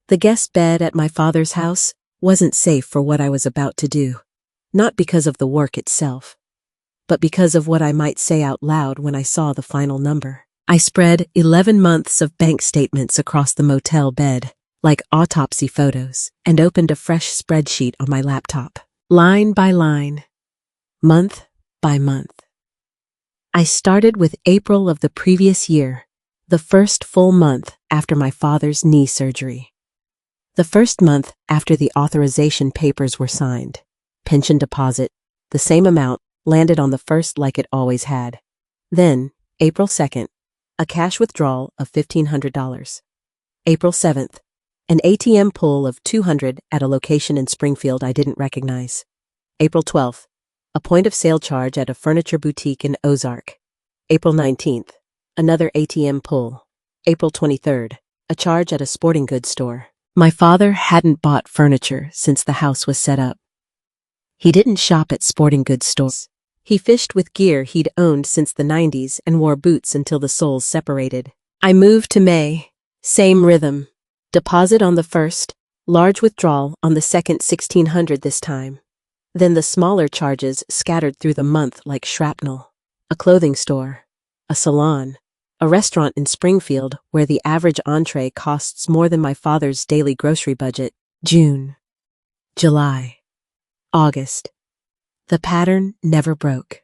The guest bed at my father's house wasn't safe for what I was about to do, not because of the work itself, but because of what I might say out loud when I saw the final number. I spread 11 months of bank statements across the motel bed, like autopsy photos, and opened a fresh spreadsheet on my laptop, line by line, month by month. I started with April of the previous year, the first full month after my father's knee surgery. The first month after the authorization papers were signed. Pension deposit, the same amount, landed on the first like it always had. Then, April 2nd, a cash withdrawal of $1,500. April 7th, an ATM pull of $200 at a location in Springfield I didn't recognize. April 12th, a point-of-sale charge at a furniture boutique in Ozark. April 19th, another ATM pull. April 23rd, a charge at a sporting goods store. My father hadn't bought furniture since the house was set up. He didn't shop at sporting goods stores. He fished with gear he'd owned since the 90s and wore boots until the soles separated. I moved to May. Same rhythm. Deposit on the first, large withdrawal on the second, $1,600 this time. Then the smaller charges scattered through the month like shrapnel. A clothing store, a salon, a restaurant in Springfield where the average entree costs more than my father's daily grocery budget. June, July, August. The pattern never broke.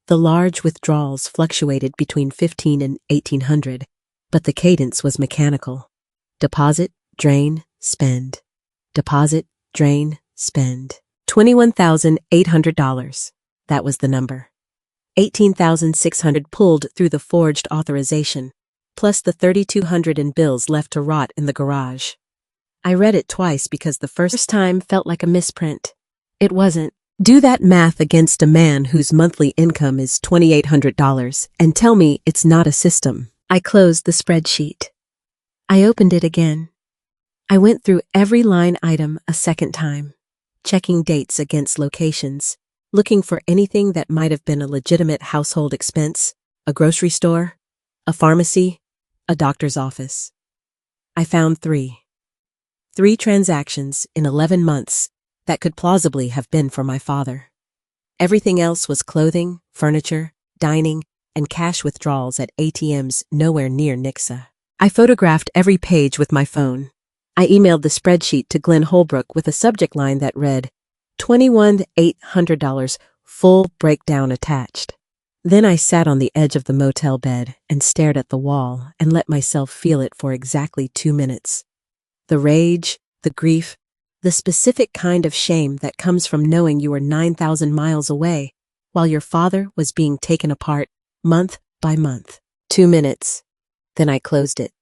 The large withdrawals fluctuated between $1,500 and $1,800, but the cadence was mechanical. Deposit, drain, spend. Deposit, drain, spend. $21,800. That was the number. $18,600 pulled through the forged authorization, plus the $3,200 in bills left to rot in the garage. I read it twice because the first time felt like a misprint. It wasn't. Do that math against a man whose monthly income is $2,800 and tell me it's not a system. I closed the spreadsheet. I opened it again. I went through every line item a second time, checking dates against locations, looking for anything that might have been a legitimate household expense, a grocery store, a pharmacy, a doctor's office. I found 3. 3 transactions in 11 months that could plausibly have been for my father. Everything else was clothing, furniture, dining, and cash withdrawals at ATMs nowhere near Nixa. I photographed every page with my phone. I emailed the spreadsheet to Glenn Holbrook with a subject line that read, $21,800, full breakdown attached. Then I sat on the edge of the motel bed and stared at the wall and let myself feel it for exactly 2 minutes. The rage, the grief, the specific kind of shame that comes from knowing you were 9,000 miles away while your father was being taken apart month by month. 2 minutes. Then I closed it.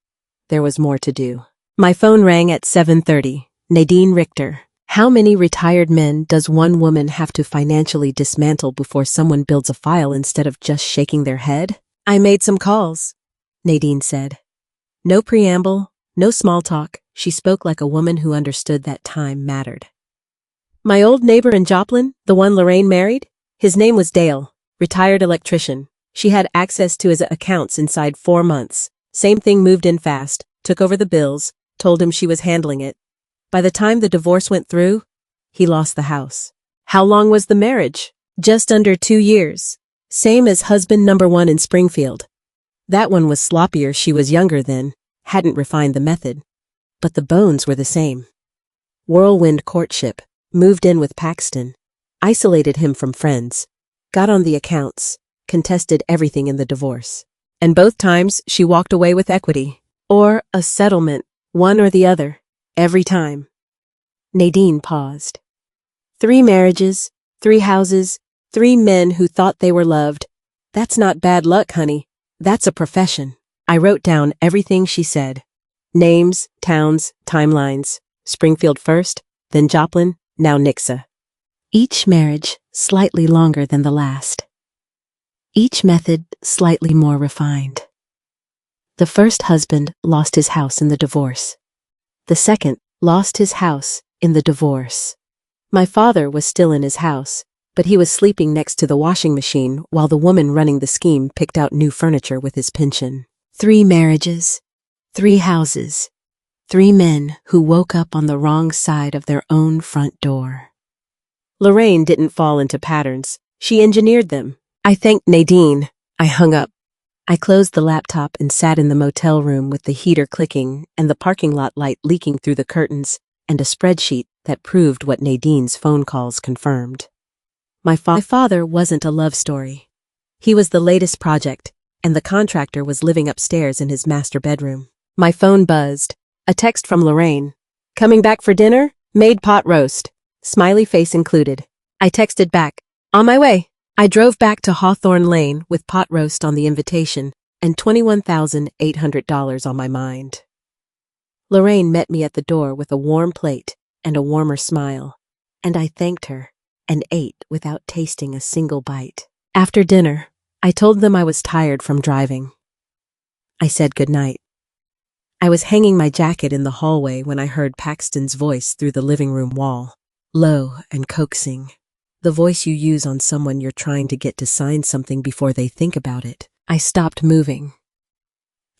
There was more to do. My phone rang at 7:30. Nadine Richter. How many retired men does one woman have to financially dismantle before someone builds a file instead of just shaking their head? I made some calls, Nadine said. No preamble, no small talk. She spoke like a woman who understood that time mattered. My old neighbor in Joplin, the one Lorraine married? His name was Dale, retired electrician. She had access to his accounts inside 4 months. Same thing, moved in fast, took over the bills, told him she was handling it. By the time the divorce went through, he lost the house. How long was the marriage? Just under 2 years. Same as husband number 1 in Springfield. That one was sloppier. She was younger then, hadn't refined the method. But the bones were the same. Whirlwind courtship, moved in with Paxton, isolated him from friends, got on the accounts, contested everything in the divorce. And both times she walked away with equity, or a settlement, one or the other, every time. Nadine paused. 3 marriages, 3 houses, 3 men who thought they were loved. That's not bad luck, honey. That's a profession. I wrote down everything she said. Names, towns, timelines. Springfield first, then Joplin, now Nixa. Each marriage slightly longer than the last. Each method slightly more refined. The first husband lost his house in the divorce. The second lost his house in the divorce. My father was still in his house, but he was sleeping next to the washing machine while the woman running the scheme picked out new furniture with his pension. 3 marriages, 3 houses, 3 men who woke up on the wrong side of their own front door. Lorraine didn't fall into patterns. She engineered them. I thanked Nadine. I hung up. I closed the laptop and sat in the motel room with the heater clicking and the parking lot light leaking through the curtains and a spreadsheet that proved what Nadine's phone calls confirmed. My father wasn't a love story. He was the latest project, and the contractor was living upstairs in his master bedroom. My phone buzzed. A text from Lorraine. Coming back for dinner? Made pot roast. Smiley face included. I texted back. On my way. I drove back to Hawthorne Lane with pot roast on the invitation and $21,800 on my mind. Lorraine met me at the door with a warm plate and a warmer smile, and I thanked her and ate without tasting a single bite. After dinner, I told them I was tired from driving. I said goodnight. I was hanging my jacket in the hallway when I heard Paxton's voice through the living room wall, low and coaxing. The voice you use on someone you're trying to get to sign something before they think about it. I stopped moving.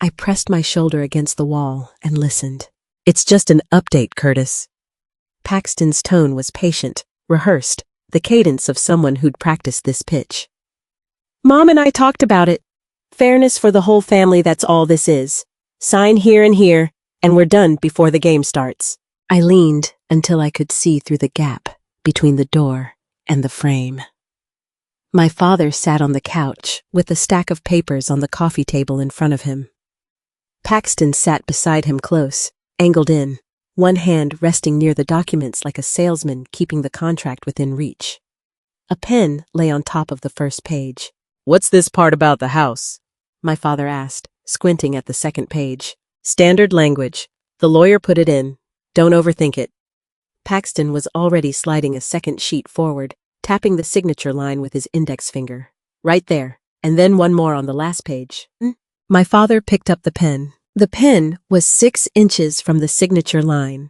I pressed my shoulder against the wall and listened. It's just an update, Curtis. Paxton's tone was patient, rehearsed, the cadence of someone who'd practiced this pitch. Mom and I talked about it. Fairness for the whole family, that's all this is. Sign here and here, and we're done before the game starts. I leaned until I could see through the gap between the door and the frame. My father sat on the couch with a stack of papers on the coffee table in front of him. Paxton sat beside him close, angled in, one hand resting near the documents like a salesman keeping the contract within reach. A pen lay on top of the first page. What's this part about the house? My father asked, squinting at the second page. Standard language. The lawyer put it in. Don't overthink it. Paxton was already sliding a second sheet forward, tapping the signature line with his index finger. Right there, and then one more on the last page. My father picked up the pen. The pen was 6 inches from the signature line.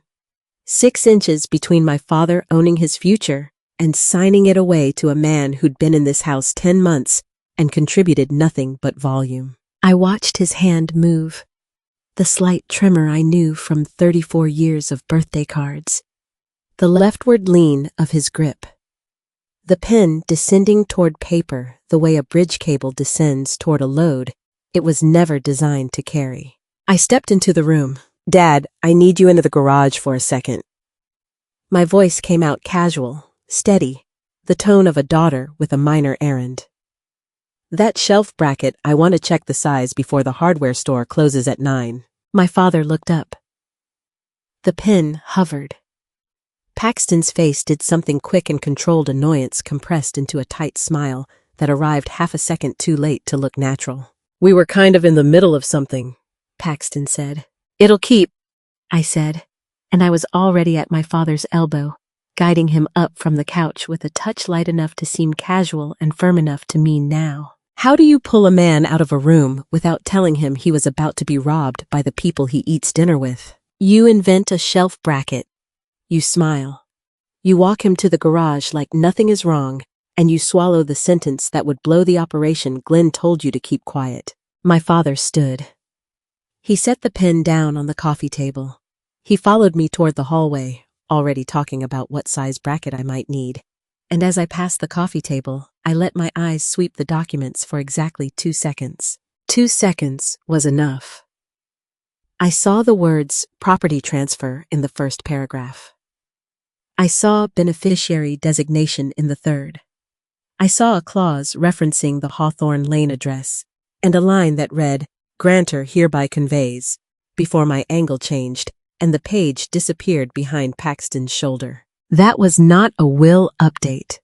6 inches between my father owning his future and signing it away to a man who'd been in this house 10 months and contributed nothing but volume. I watched his hand move, the slight tremor I knew from 34 years of birthday cards, the leftward lean of his grip, the pen descending toward paper the way a bridge cable descends toward a load it was never designed to carry. I stepped into the room. Dad, I need you into the garage for a second. My voice came out casual, steady, the tone of a daughter with a minor errand. That shelf bracket, I want to check the size before the hardware store closes at 9. My father looked up. The pen hovered. Paxton's face did something quick and controlled annoyance compressed into a tight smile that arrived half a second too late to look natural. We were kind of in the middle of something, Paxton said. It'll keep, I said, and I was already at my father's elbow, guiding him up from the couch with a touch light enough to seem casual and firm enough to mean now. How do you pull a man out of a room without telling him he was about to be robbed by the people he eats dinner with? You invent a shelf bracket. You smile. You walk him to the garage like nothing is wrong, and you swallow the sentence that would blow the operation Glenn told you to keep quiet. My father stood. He set the pen down on the coffee table. He followed me toward the hallway, already talking about what size bracket I might need. And as I passed the coffee table, I let my eyes sweep the documents for exactly 2 seconds. 2 seconds was enough. I saw the words property transfer in the first paragraph. I saw beneficiary designation in the third. I saw a clause referencing the Hawthorne Lane address, and a line that read, "Grantor hereby conveys," before my angle changed, and the page disappeared behind Paxton's shoulder. That was not a will update.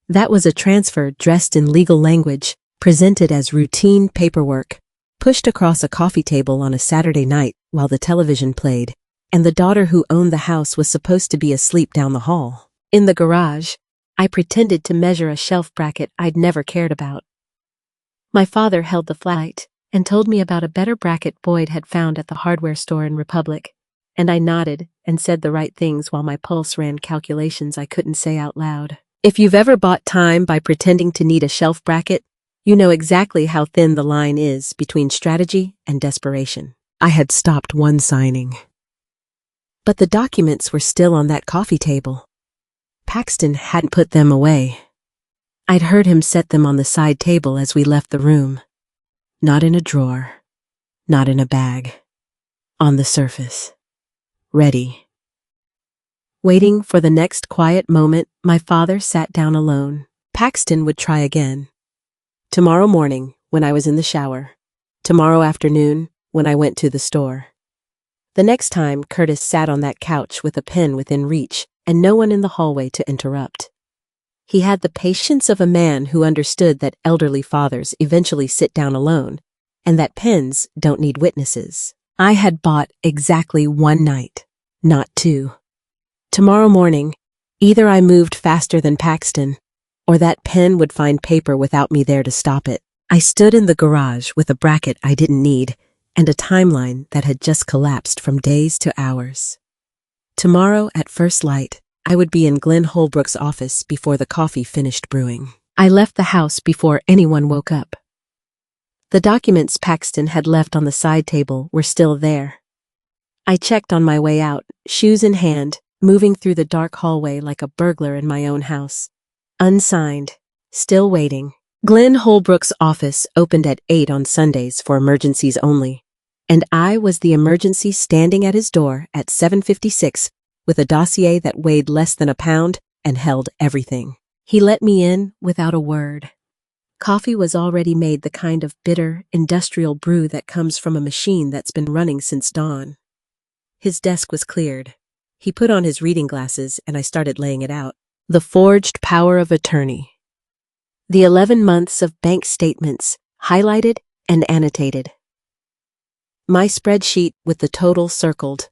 That was a transfer dressed in legal language, presented as routine paperwork, pushed across a coffee table on a Saturday night while the television played, and the daughter who owned the house was supposed to be asleep down the hall. In the garage, I pretended to measure a shelf bracket I'd never cared about. My father held the flashlight and told me about a better bracket Boyd had found at the hardware store in Republic, and I nodded and said the right things while my pulse ran calculations I couldn't say out loud. If you've ever bought time by pretending to need a shelf bracket, you know exactly how thin the line is between strategy and desperation. I had stopped one signing. But the documents were still on that coffee table. Paxton hadn't put them away. I'd heard him set them on the side table as we left the room. Not in a drawer, not in a bag. On the surface. Ready. Waiting for the next quiet moment, my father sat down alone. Paxton would try again. Tomorrow morning, when I was in the shower. Tomorrow afternoon, when I went to the store. The next time, Curtis sat on that couch with a pen within reach and no one in the hallway to interrupt. He had the patience of a man who understood that elderly fathers eventually sit down alone and that pens don't need witnesses. I had bought exactly one night, not two. Tomorrow morning, either I moved faster than Paxton, or that pen would find paper without me there to stop it. I stood in the garage with a bracket I didn't need and a timeline that had just collapsed from days to hours. Tomorrow, at first light, I would be in Glenn Holbrook's office before the coffee finished brewing. I left the house before anyone woke up. The documents Paxton had left on the side table were still there. I checked on my way out, shoes in hand, moving through the dark hallway like a burglar in my own house. Unsigned, still waiting. Glenn Holbrook's office opened at 8 on Sundays for emergencies only, and I was the emergency standing at his door at 7:56 with a dossier that weighed less than a pound and held everything. He let me in without a word. Coffee was already made, the kind of bitter, industrial brew that comes from a machine that's been running since dawn. His desk was cleared. He put on his reading glasses and I started laying it out. The forged power of attorney. The 11 months of bank statements, highlighted and annotated. My spreadsheet with the total circled.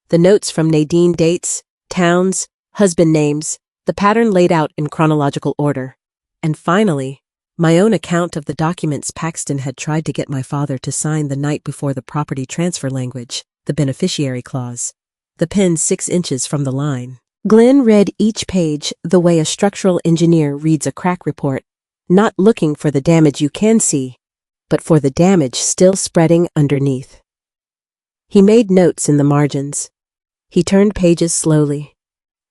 The notes from Nadine, dates, towns, husband names, the pattern laid out in chronological order. And finally, my own account of the documents Paxton had tried to get my father to sign the night before, the property transfer language, the beneficiary clause, the pen 6 inches from the line. Glenn read each page the way a structural engineer reads a crack report, not looking for the damage you can see, but for the damage still spreading underneath. He made notes in the margins. He turned pages slowly.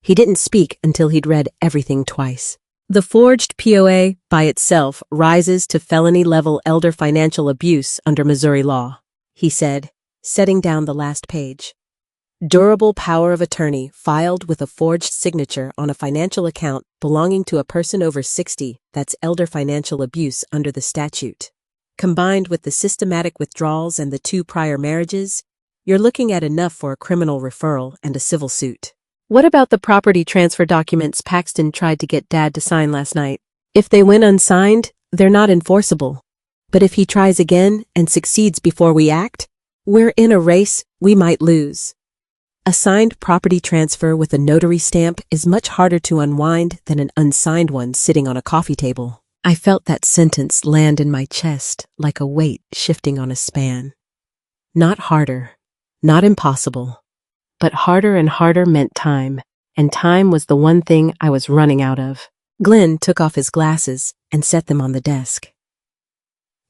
He didn't speak until he'd read everything twice. The forged POA by itself rises to felony-level elder financial abuse under Missouri law, he said, setting down the last page. Durable power of attorney filed with a forged signature on a financial account belonging to a person over 60, that's elder financial abuse under the statute. Combined with the systematic withdrawals and the 2 prior marriages, you're looking at enough for a criminal referral and a civil suit. What about the property transfer documents Paxton tried to get Dad to sign last night? If they went unsigned, they're not enforceable. But if he tries again and succeeds before we act, we're in a race we might lose. A signed property transfer with a notary stamp is much harder to unwind than an unsigned one sitting on a coffee table. I felt that sentence land in my chest like a weight shifting on a span. Not harder, not impossible, but harder and harder meant time, and time was the one thing I was running out of. Glenn took off his glasses and set them on the desk.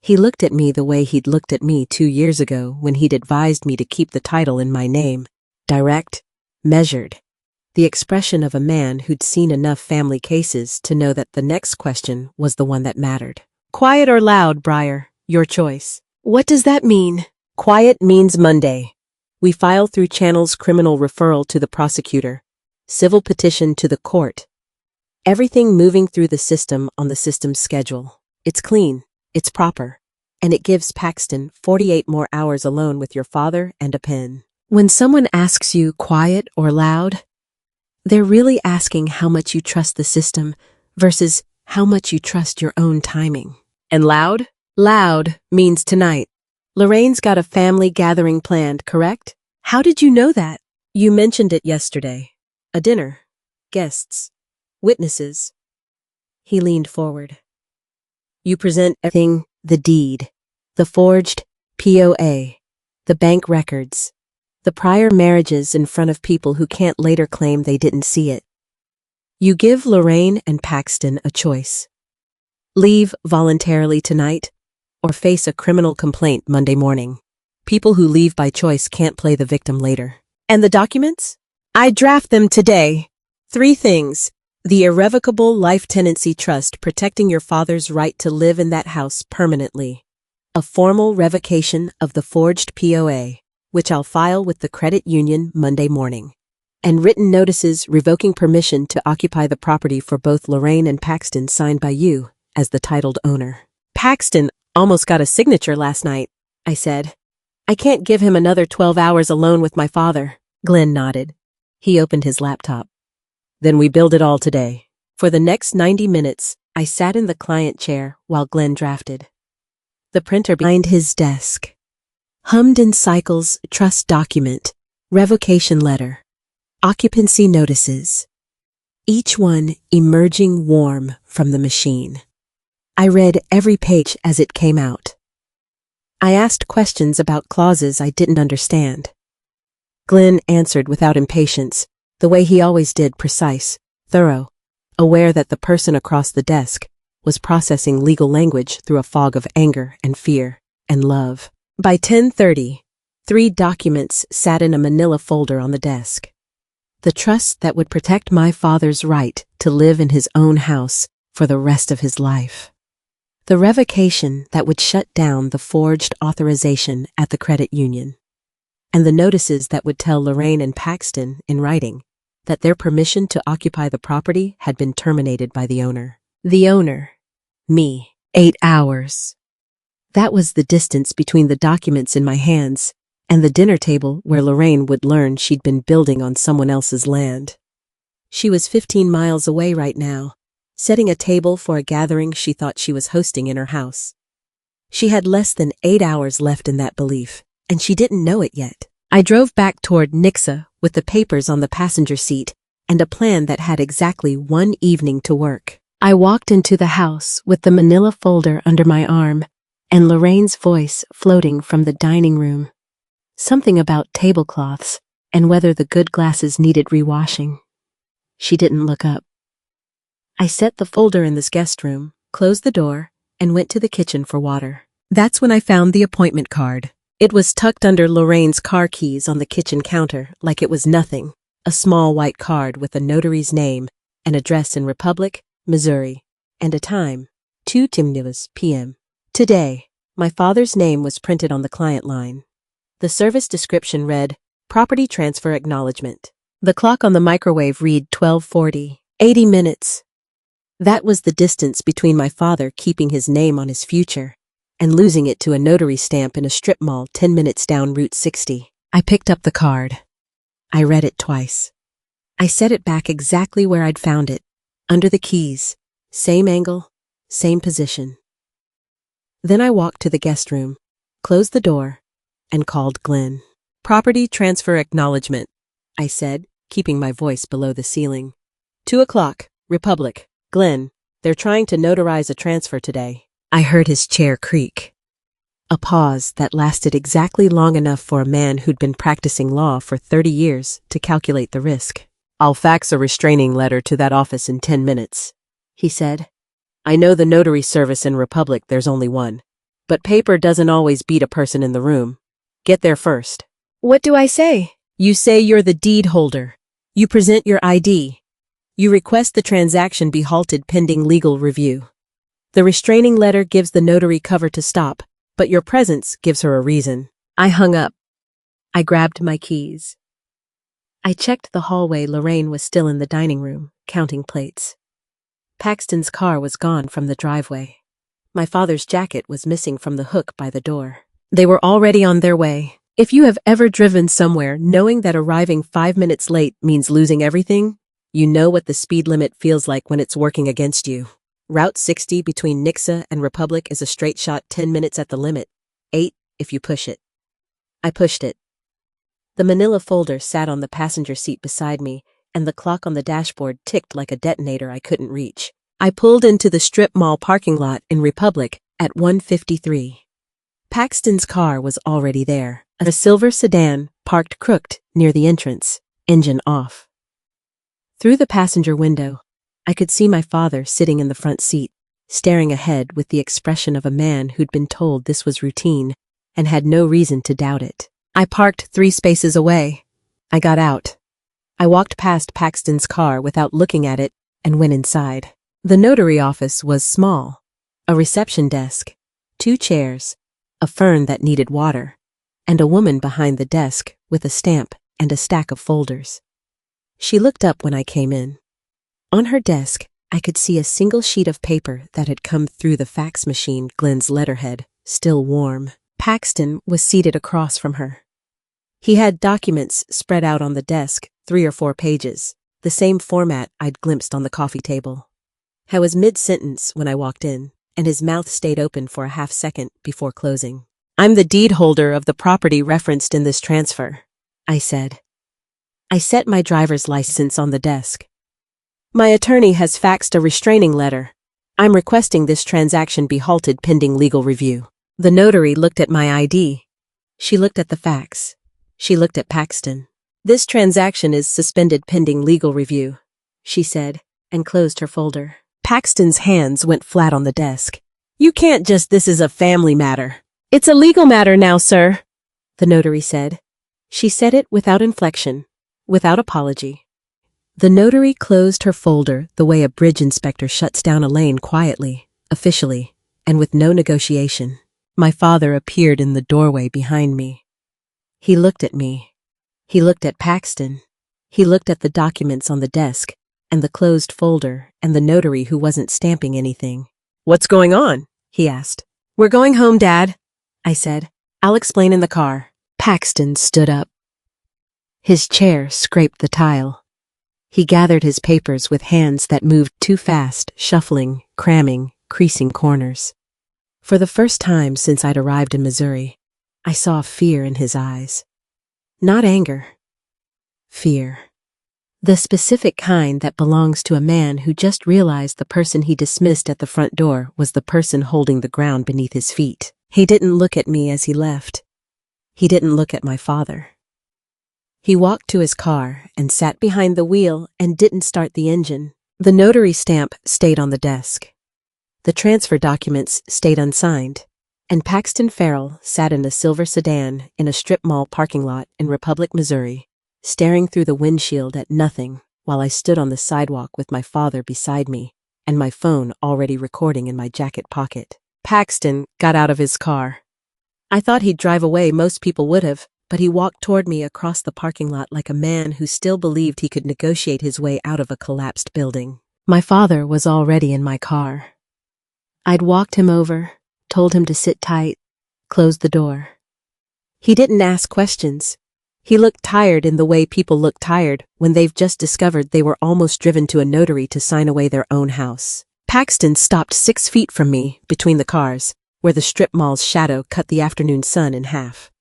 He looked at me the way he'd looked at me 2 years ago when he'd advised me to keep the title in my name. Direct, measured, the expression of a man who'd seen enough family cases to know that the next question was the one that mattered. Quiet or loud, Briar, your choice. What does that mean? Quiet means Monday. We file through channels criminal referral to the prosecutor. civil petition to the court. Everything moving through the system on the system's schedule. It's clean, it's proper, and it gives Paxton 48 more hours alone with your father and a pen. When someone asks you quiet or loud, they're really asking how much you trust the system versus how much you trust your own timing. And loud? Loud means tonight. Lorraine's got a family gathering planned, correct? How did you know that? You mentioned it yesterday. A dinner. Guests. Witnesses. He leaned forward. You present everything, the deed, the forged POA, the bank records, the prior marriages in front of people who can't later claim they didn't see it. You give Lorraine and Paxton a choice. Leave voluntarily tonight or face a criminal complaint Monday morning. People who leave by choice can't play the victim later. And the documents? I draft them today. 3 things. The irrevocable life tenancy trust protecting your father's right to live in that house permanently. A formal revocation of the forged POA, which I'll file with the credit union Monday morning. And written notices revoking permission to occupy the property for both Lorraine and Paxton signed by you as the titled owner. Paxton almost got a signature last night, I said. I can't give him another 12 hours alone with my father. Glenn nodded. He opened his laptop. Then we build it all today. For the next 90 minutes, I sat in the client chair while Glenn drafted. The printer behind his desk hummed in cycles, trust document, revocation letter, occupancy notices, each one emerging warm from the machine. I read every page as it came out. I asked questions about clauses I didn't understand. Glenn answered without impatience, the way he always did, precise, thorough, aware that the person across the desk was processing legal language through a fog of anger and fear and love. By 10:30, 3 documents sat in a manila folder on the desk. The trust that would protect my father's right to live in his own house for the rest of his life. The revocation that would shut down the forged authorization at the credit union. And the notices that would tell Lorraine and Paxton in writing that their permission to occupy the property had been terminated by the owner. The owner. Me. 8 hours. That was the distance between the documents in my hands and the dinner table where Lorraine would learn she'd been building on someone else's land. She was 15 miles away right now, setting a table for a gathering she thought she was hosting in her house. She had less than 8 hours left in that belief, and she didn't know it yet. I drove back toward Nixa with the papers on the passenger seat and a plan that had exactly 1 evening to work. I walked into the house with the manila folder under my arm and Lorraine's voice floating from the dining room. Something about tablecloths and whether the good glasses needed rewashing. She didn't look up. I set the folder in this guest room, closed the door, and went to the kitchen for water. That's when I found the appointment card. It was tucked under Lorraine's car keys on the kitchen counter like it was nothing, a small white card with a notary's name, an address in Republic, Missouri, and a time, 2:10 p.m. Today, my father's name was printed on the client line. The service description read, Property Transfer Acknowledgement. The clock on the microwave read 12:40, 80 minutes. That was the distance between my father keeping his name on his future and losing it to a notary stamp in a strip mall 10 minutes down Route 60. I picked up the card. I read it twice. I set it back exactly where I'd found it, under the keys, same angle, same position. Then I walked to the guest room, closed the door, and called Glenn. Property Transfer Acknowledgement, I said, keeping my voice below the ceiling. 2:00, Republic. Glenn, they're trying to notarize a transfer today. I heard his chair creak. A pause that lasted exactly long enough for a man who'd been practicing law for 30 years to calculate the risk. I'll fax a restraining letter to that office in 10 minutes, he said. I know the notary service in Republic there's only one, but paper doesn't always beat a person in the room. Get there first. What do I say? You say you're the deed holder. You present your ID. You request the transaction be halted pending legal review. The restraining letter gives the notary cover to stop, but your presence gives her a reason. I hung up. I grabbed my keys. I checked the hallway. Lorraine was still in the dining room, counting plates. Paxton's car was gone from the driveway. My father's jacket was missing from the hook by the door. They were already on their way. If you have ever driven somewhere knowing that arriving 5 minutes late means losing everything, you know what the speed limit feels like when it's working against you. Route 60 between Nixa and Republic is a straight shot 10 minutes at the limit. 8 if you push it. I pushed it. The manila folder sat on the passenger seat beside me, and the clock on the dashboard ticked like a detonator I couldn't reach. I pulled into the strip mall parking lot in Republic at 1:53. Paxton's car was already there, a silver sedan parked crooked near the entrance, engine off. Through the passenger window, I could see my father sitting in the front seat, staring ahead with the expression of a man who'd been told this was routine and had no reason to doubt it. I parked 3 spaces away. I got out. I walked past Paxton's car without looking at it and went inside. The notary office was small. A reception desk, 2 chairs, a fern that needed water, and a woman behind the desk with a stamp and a stack of folders. She looked up when I came in. On her desk, I could see a single sheet of paper that had come through the fax machine, Glenn's letterhead, still warm. Paxton was seated across from her. He had documents spread out on the desk, 3 or 4 pages, the same format I'd glimpsed on the coffee table. I was mid-sentence when I walked in, and his mouth stayed open for a half-second before closing. "I'm the deed holder of the property referenced in this transfer," I said. I set my driver's license on the desk. "My attorney has faxed a restraining letter. I'm requesting this transaction be halted pending legal review." The notary looked at my ID. She looked at the fax. She looked at Paxton. "This transaction is suspended pending legal review," she said, and closed her folder. Paxton's hands went flat on the desk. "You can't just, this is a family matter." "It's a legal matter now, sir," the notary said. She said it without inflection, without apology. The notary closed her folder the way a bridge inspector shuts down a lane quietly, officially, and with no negotiation. My father appeared in the doorway behind me. He looked at me. He looked at Paxton. He looked at the documents on the desk, and the closed folder, and the notary who wasn't stamping anything. "What's going on?" he asked. "We're going home, Dad," I said. "I'll explain in the car." Paxton stood up. His chair scraped the tile. He gathered his papers with hands that moved too fast, shuffling, cramming, creasing corners. For the first time since I'd arrived in Missouri, I saw fear in his eyes. Not anger. Fear. The specific kind that belongs to a man who just realized the person he dismissed at the front door was the person holding the ground beneath his feet. He didn't look at me as he left. He didn't look at my father. He walked to his car and sat behind the wheel and didn't start the engine. The notary stamp stayed on the desk. The transfer documents stayed unsigned, and Paxton Farrell sat in a silver sedan in a strip mall parking lot in Republic, Missouri, staring through the windshield at nothing while I stood on the sidewalk with my father beside me and my phone already recording in my jacket pocket. Paxton got out of his car. I thought he'd drive away, most people would have, but he walked toward me across the parking lot like a man who still believed he could negotiate his way out of a collapsed building. My father was already in my car. I'd walked him over, told him to sit tight, closed the door. He didn't ask questions. He looked tired in the way people look tired when they've just discovered they were almost driven to a notary to sign away their own house. Paxton stopped 6 feet from me, between the cars, where the strip mall's shadow cut the afternoon sun in half.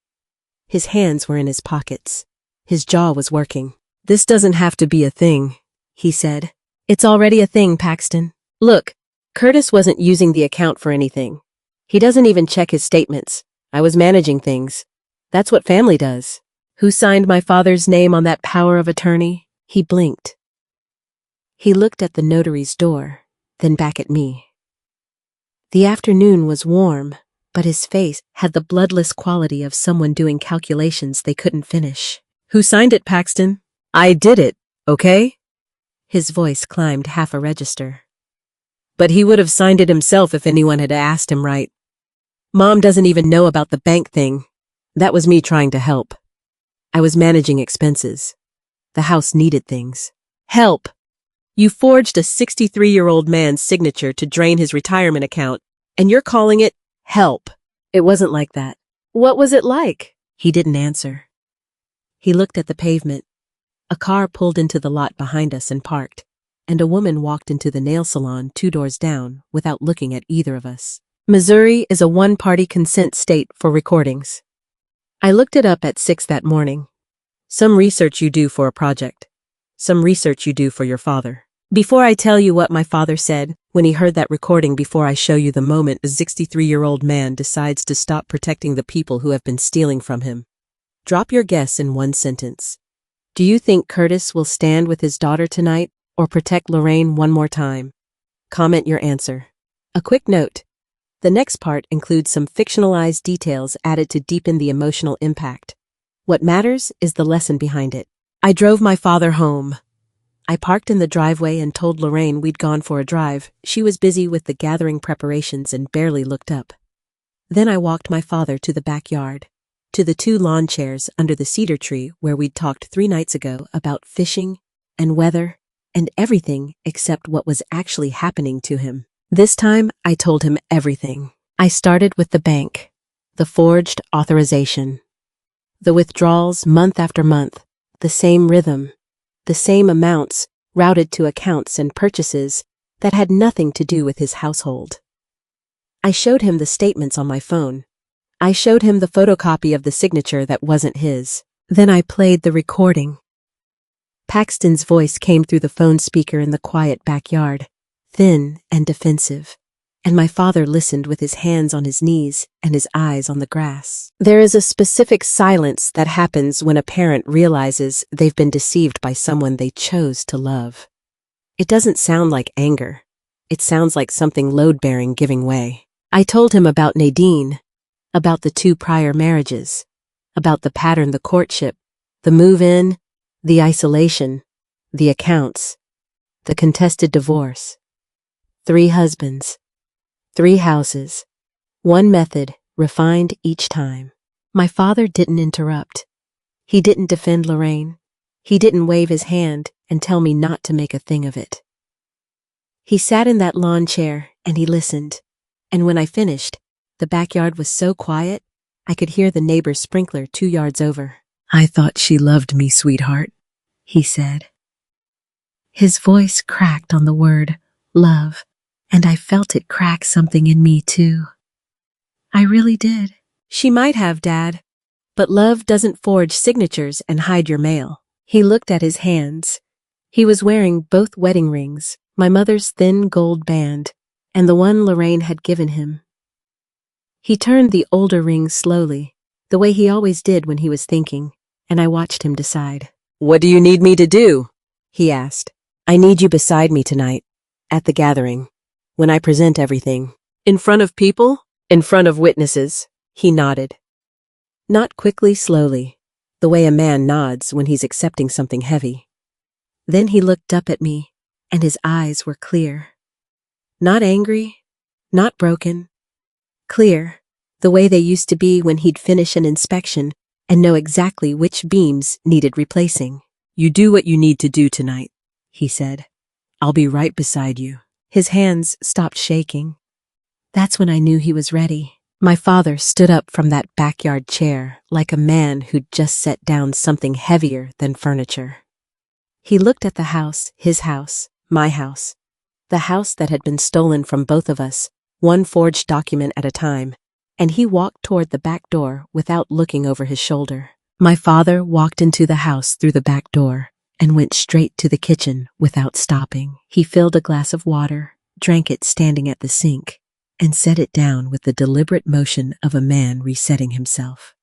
His hands were in his pockets. His jaw was working. "This doesn't have to be a thing," he said. "It's already a thing, Paxton. Look, Curtis wasn't using the account for anything. He doesn't even check his statements. I was managing things. That's what family does." "Who signed my father's name on that power of attorney?" He blinked. He looked at the notary's door, then back at me. The afternoon was warm, but his face had the bloodless quality of someone doing calculations they couldn't finish. "Who signed it, Paxton?" "I did it, okay?" His voice climbed half a register. "But he would have signed it himself if anyone had asked him, right? Mom doesn't even know about the bank thing. That was me trying to help. I was managing expenses. The house needed things. Help! You forged a 63-year-old man's signature to drain his retirement account, and you're calling it help. It wasn't like that. What was it like? He didn't answer. He looked at the pavement. A car pulled into the lot behind us and parked, and a woman walked into the nail salon 2 doors down without looking at either of us. Missouri is a one-party consent state for recordings. I looked it up at 6 that morning. Some research you do for a project. Some research you do for your father. Before I tell you what my father said when he heard that recording, before I show you the moment a 63-year-old man decides to stop protecting the people who have been stealing from him, drop your guess in one sentence. Do you think Curtis will stand with his daughter tonight or protect Lorraine one more time? Comment your answer. A quick note. The next part includes some fictionalized details added to deepen the emotional impact. What matters is the lesson behind it. I drove my father home. I parked in the driveway and told Lorraine we'd gone for a drive. She was busy with the gathering preparations and barely looked up. Then I walked my father to the backyard, to the 2 lawn chairs under the cedar tree where we'd talked 3 nights ago about fishing and weather and everything except what was actually happening to him. This time, I told him everything. I started with the bank, the forged authorization, the withdrawals month after month, the same rhythm, the same amounts routed to accounts and purchases that had nothing to do with his household. I showed him the statements on my phone. I showed him the photocopy of the signature that wasn't his. Then I played the recording. Paxton's voice came through the phone speaker in the quiet backyard, thin and defensive, and my father listened with his hands on his knees and his eyes on the grass. There is a specific silence that happens when a parent realizes they've been deceived by someone they chose to love. It doesn't sound like anger. It sounds like something load-bearing giving way. I told him about Nadine, about the 2 prior marriages, about the pattern, the courtship, the move-in, the isolation, the accounts, the contested divorce. 3 husbands, 3 houses, 1 method, refined each time. My father didn't interrupt. He didn't defend Lorraine. He didn't wave his hand and tell me not to make a thing of it. He sat in that lawn chair and he listened, and when I finished, the backyard was so quiet, I could hear the neighbor's sprinkler 2 yards over. I thought she loved me, sweetheart, he said. His voice cracked on the word love, and I felt it crack something in me too. I really did. She might have, Dad, but love doesn't forge signatures and hide your mail. He looked at his hands. He was wearing both wedding rings, my mother's thin gold band, and the one Lorraine had given him. He turned the older ring slowly, the way he always did when he was thinking, and I watched him decide. What do you need me to do? He asked. I need you beside me tonight, at the gathering, when I present everything. In front of people? In front of witnesses? He nodded. Not quickly, slowly, the way a man nods when he's accepting something heavy. Then he looked up at me, and his eyes were clear. Not angry, not broken. Clear, the way they used to be when he'd finish an inspection and know exactly which beams needed replacing. You do what you need to do tonight, he said. I'll be right beside you. His hands stopped shaking. That's when I knew he was ready. My father stood up from that backyard chair like a man who'd just set down something heavier than furniture. He looked at the house, his house, my house, the house that had been stolen from both of us, one forged document at a time, and he walked toward the back door without looking over his shoulder. My father walked into the house through the back door and went straight to the kitchen without stopping. He filled a glass of water, drank it standing at the sink, and set it down with the deliberate motion of a man resetting himself.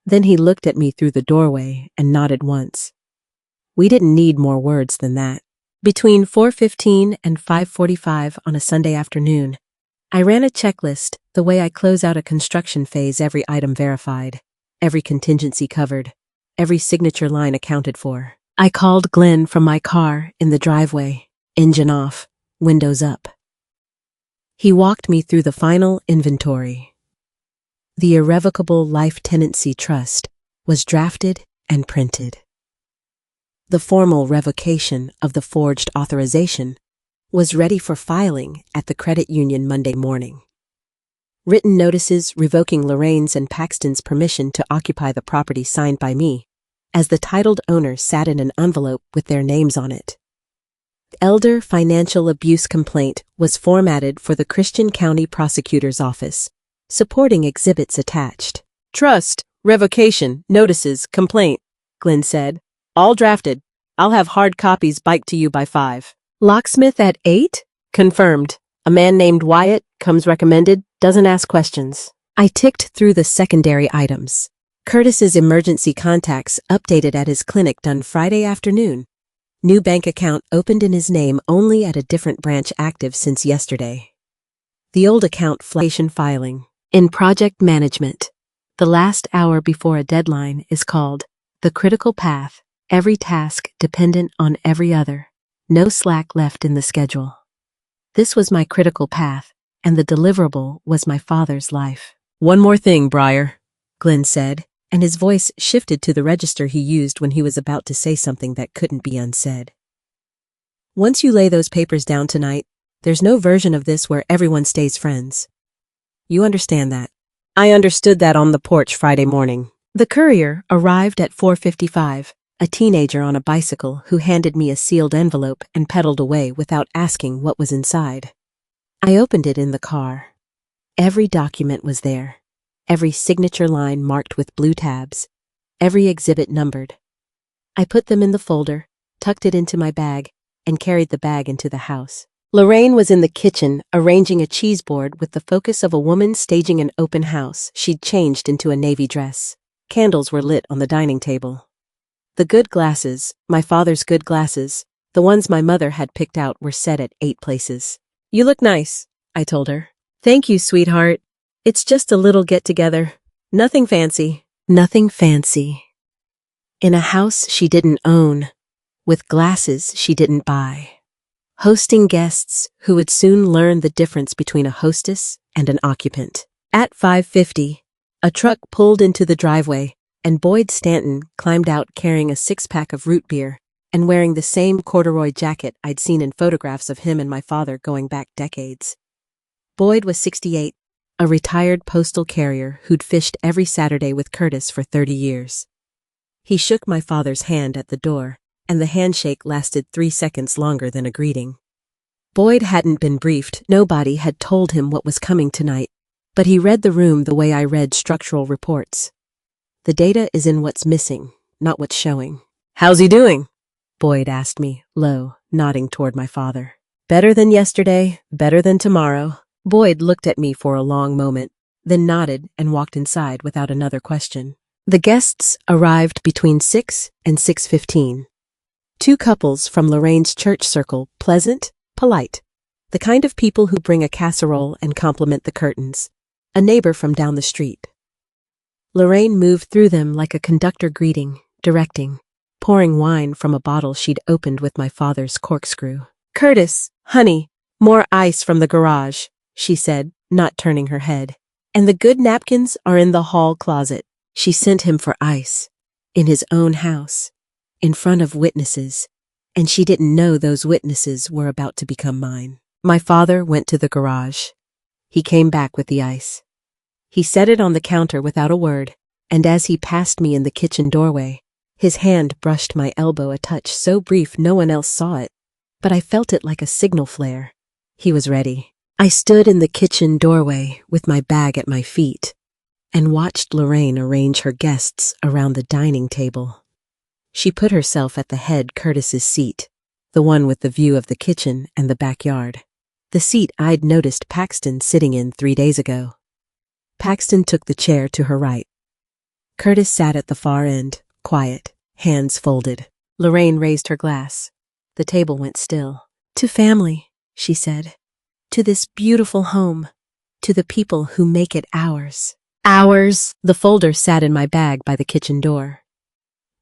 Then he looked at me through the doorway and nodded once. We didn't need more words than that. Between 4:15 and 5:45 on a Sunday afternoon, I ran a checklist the way I close out a construction phase, every item verified, every contingency covered, every signature line accounted for. I called Glenn from my car in the driveway, engine off, windows up. He walked me through the final inventory. The irrevocable life tenancy trust was drafted and printed. The formal revocation of the forged authorization was ready for filing at the credit union Monday morning. Written notices revoking Lorraine's and Paxton's permission to occupy the property signed by me, as the titled owner sat in an envelope with their names on it. Elder financial abuse complaint was formatted for the Christian County Prosecutor's Office, supporting exhibits attached. Trust, revocation, notices, complaint, Glenn said. All drafted. I'll have hard copies biked to you by 5. Locksmith at 8? Confirmed. A man named Wyatt, comes recommended, doesn't ask questions. I ticked through the secondary items. Curtis's emergency contacts updated at his clinic done Friday afternoon. New bank account opened in his name only at a different branch active since yesterday. The old account filing. In project management, the last hour before a deadline is called the critical path, every task dependent on every other. No slack left in the schedule. This was my critical path, and the deliverable was my father's life. One more thing, Briar, Glenn said, and his voice shifted to the register he used when he was about to say something that couldn't be unsaid. Once you lay those papers down tonight, there's no version of this where everyone stays friends. You understand that? I understood that on the porch Friday morning. The courier arrived at 4:55, a teenager on a bicycle who handed me a sealed envelope and pedaled away without asking what was inside. I opened it in the car. Every document was there. Every signature line marked with blue tabs, every exhibit numbered. I put them in the folder, tucked it into my bag, and carried the bag into the house. Lorraine was in the kitchen arranging a cheese board with the focus of a woman staging an open house she'd changed into a navy dress. Candles were lit on the dining table. The good glasses, my father's good glasses, the ones my mother had picked out, were set at 8 places. You look nice, I told her. Thank you, sweetheart. It's just a little get-together. Nothing fancy. Nothing fancy. In a house she didn't own, with glasses she didn't buy. Hosting guests who would soon learn the difference between a hostess and an occupant. At 5:50, a truck pulled into the driveway, and Boyd Stanton climbed out carrying a 6-pack of root beer and wearing the same corduroy jacket I'd seen in photographs of him and my father going back decades. Boyd was 68, a retired postal carrier who'd fished every Saturday with Curtis for 30 years. He shook my father's hand at the door, and the handshake lasted 3 seconds longer than a greeting. Boyd hadn't been briefed. Nobody had told him what was coming tonight, but he read the room the way I read structural reports. The data is in what's missing, not what's showing. How's he doing? Boyd asked me, low, nodding toward my father. Better than yesterday, better than tomorrow. Boyd looked at me for a long moment, then nodded and walked inside without another question. The guests arrived between 6 and 6:15. 2 couples from Lorraine's church circle, pleasant, polite, the kind of people who bring a casserole and compliment the curtains. A neighbor from down the street. Lorraine moved through them like a conductor greeting, directing, pouring wine from a bottle she'd opened with my father's corkscrew. Curtis, honey, more ice from the garage, she said, not turning her head. And the good napkins are in the hall closet. She sent him for ice, in his own house, in front of witnesses, and she didn't know those witnesses were about to become mine. My father went to the garage. He came back with the ice. He set it on the counter without a word, and as he passed me in the kitchen doorway, his hand brushed my elbow a touch so brief no one else saw it, but I felt it like a signal flare. He was ready. I stood in the kitchen doorway with my bag at my feet and watched Lorraine arrange her guests around the dining table. She put herself at the head Curtis's seat, the one with the view of the kitchen and the backyard, the seat I'd noticed Paxton sitting in 3 days ago. Paxton took the chair to her right. Curtis sat at the far end, quiet, hands folded. Lorraine raised her glass. The table went still. To family, she said. To this beautiful home. To the people who make it ours. Ours! The folder sat in my bag by the kitchen door.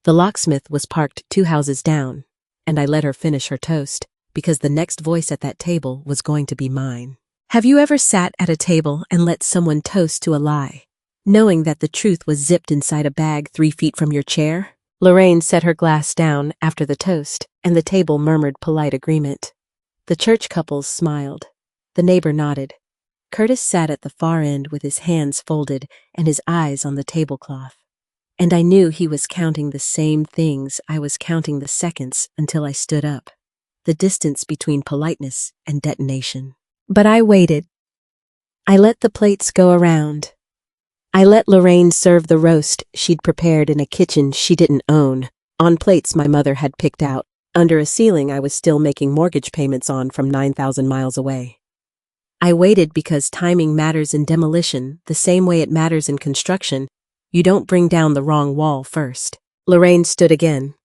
The locksmith was parked 2 houses down, and I let her finish her toast, because the next voice at that table was going to be mine. Have you ever sat at a table and let someone toast to a lie, knowing that the truth was zipped inside a bag 3 feet from your chair? Lorraine set her glass down after the toast, and the table murmured polite agreement. The church couples smiled. The neighbor nodded. Curtis sat at the far end with his hands folded and his eyes on the tablecloth. And I knew he was counting the same things I was counting the seconds until I stood up. The distance between politeness and detonation. But I waited. I let the plates go around. I let Lorraine serve the roast she'd prepared in a kitchen she didn't own, on plates my mother had picked out, under a ceiling I was still making mortgage payments on from 9,000 miles away. I waited because timing matters in demolition the same way it matters in construction. You don't bring down the wrong wall first. Lorraine stood again.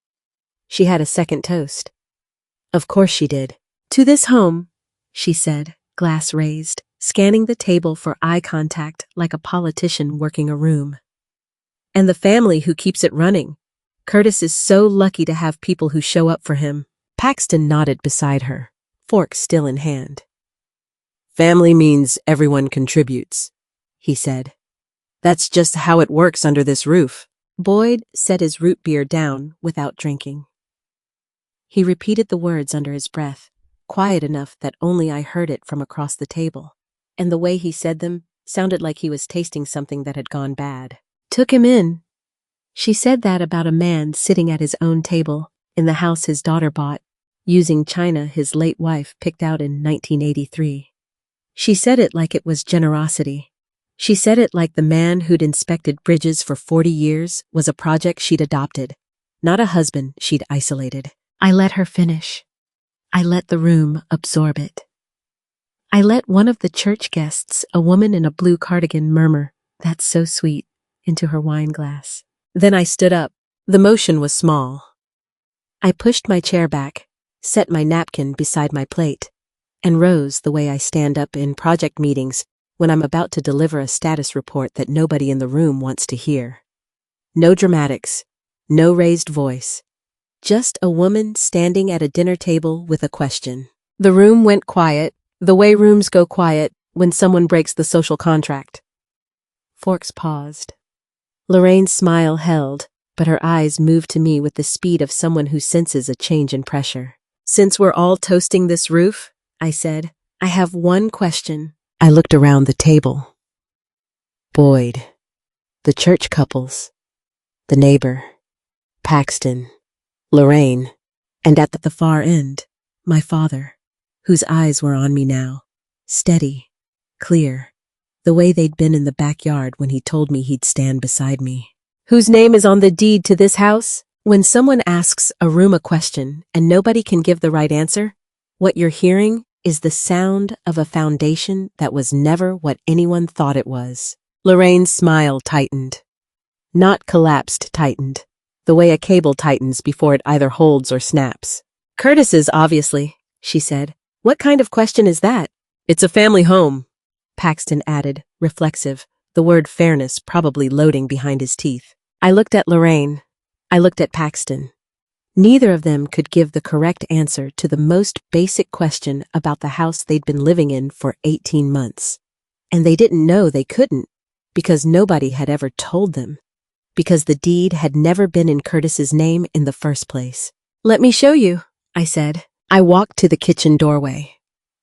She had a second toast. Of course she did. To this home, she said, glass raised, scanning the table for eye contact like a politician working a room. And the family who keeps it running. Curtis is so lucky to have people who show up for him. Paxton nodded beside her, fork still in hand. Family means everyone contributes, he said. That's just how it works under this roof. Boyd set his root beer down without drinking. He repeated the words under his breath, quiet enough that only I heard it from across the table, and the way he said them sounded like he was tasting something that had gone bad. Took him in. She said that about a man sitting at his own table in the house his daughter bought, using china his late wife picked out in 1983. She said it like it was generosity. She said it like the man who'd inspected bridges for 40 years was a project she'd adopted, not a husband she'd isolated. I let her finish. I let the room absorb it. I let one of the church guests, a woman in a blue cardigan, murmur, "That's so sweet," into her wine glass. Then I stood up. The motion was small. I pushed my chair back, set my napkin beside my plate, and rose the way I stand up in project meetings when I'm about to deliver a status report that nobody in the room wants to hear. No dramatics, no raised voice. Just a woman standing at a dinner table with a question. The room went quiet, the way rooms go quiet when someone breaks the social contract. Forks paused. Lorraine's smile held, but her eyes moved to me with the speed of someone who senses a change in pressure. Since we're all toasting this roof, I said, I have one question. I looked around the table. Boyd, the church couples, the neighbor, Paxton, Lorraine, and at the far end, my father, whose eyes were on me now, steady, clear, the way they'd been in the backyard when he told me he'd stand beside me. Whose name is on the deed to this house? When someone asks a room a question and nobody can give the right answer, what you're hearing is the sound of a foundation that was never what anyone thought it was. Lorraine's smile tightened. Not collapsed, tightened. The way a cable tightens before it either holds or snaps. Curtis's, obviously, she said. What kind of question is that? It's a family home, Paxton added, reflexive, the word fairness probably loading behind his teeth. I looked at Lorraine. I looked at Paxton. Neither of them could give the correct answer to the most basic question about the house they'd been living in for 18 months. And they didn't know they couldn't, because nobody had ever told them, because the deed had never been in Curtis's name in the first place. Let me show you, I said. I walked to the kitchen doorway.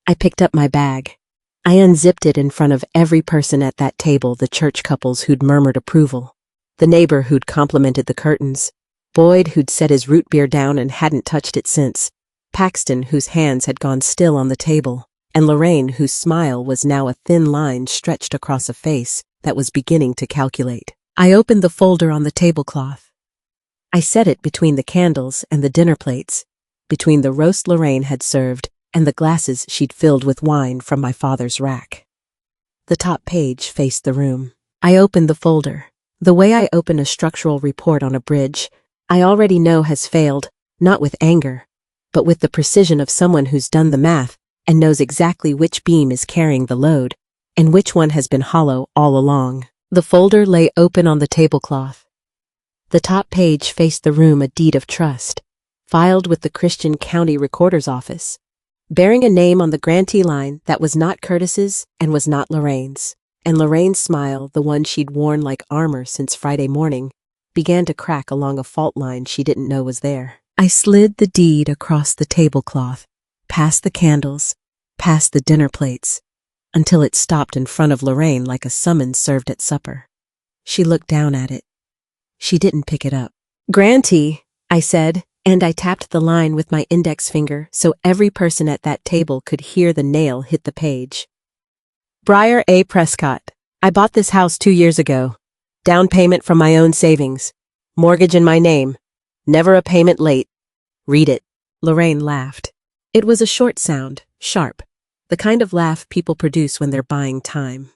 I picked up my bag. I unzipped it in front of every person at that table, the church couples who'd murmured approval, the neighbor who'd complimented the curtains, Boyd, who'd set his root beer down and hadn't touched it since, Paxton, whose hands had gone still on the table, and Lorraine, whose smile was now a thin line stretched across a face that was beginning to calculate. I opened the folder on the tablecloth. I set it between the candles and the dinner plates, between the roast Lorraine had served and the glasses she'd filled with wine from my father's rack. The top page faced the room. I opened the folder. The way I open a structural report on a bridge, I already know has failed, not with anger, but with the precision of someone who's done the math and knows exactly which beam is carrying the load and which one has been hollow all along. The folder lay open on the tablecloth. The top page faced the room, a deed of trust, filed with the Christian County Recorder's Office, bearing a name on the grantee line that was not Curtis's and was not Lorraine's. And Lorraine's smile, the one she'd worn like armor since Friday morning, began to crack along a fault line she didn't know was there. I slid the deed across the tablecloth, past the candles, past the dinner plates, until it stopped in front of Lorraine like a summons served at supper. She looked down at it. She didn't pick it up. "Grantee," I said, and I tapped the line with my index finger so every person at that table could hear the nail hit the page. Briar A. Prescott. I bought this house 2 years ago. Down payment from my own savings. Mortgage in my name. Never a payment late. Read it. Lorraine laughed. It was a short sound, sharp, the kind of laugh people produce when they're buying time.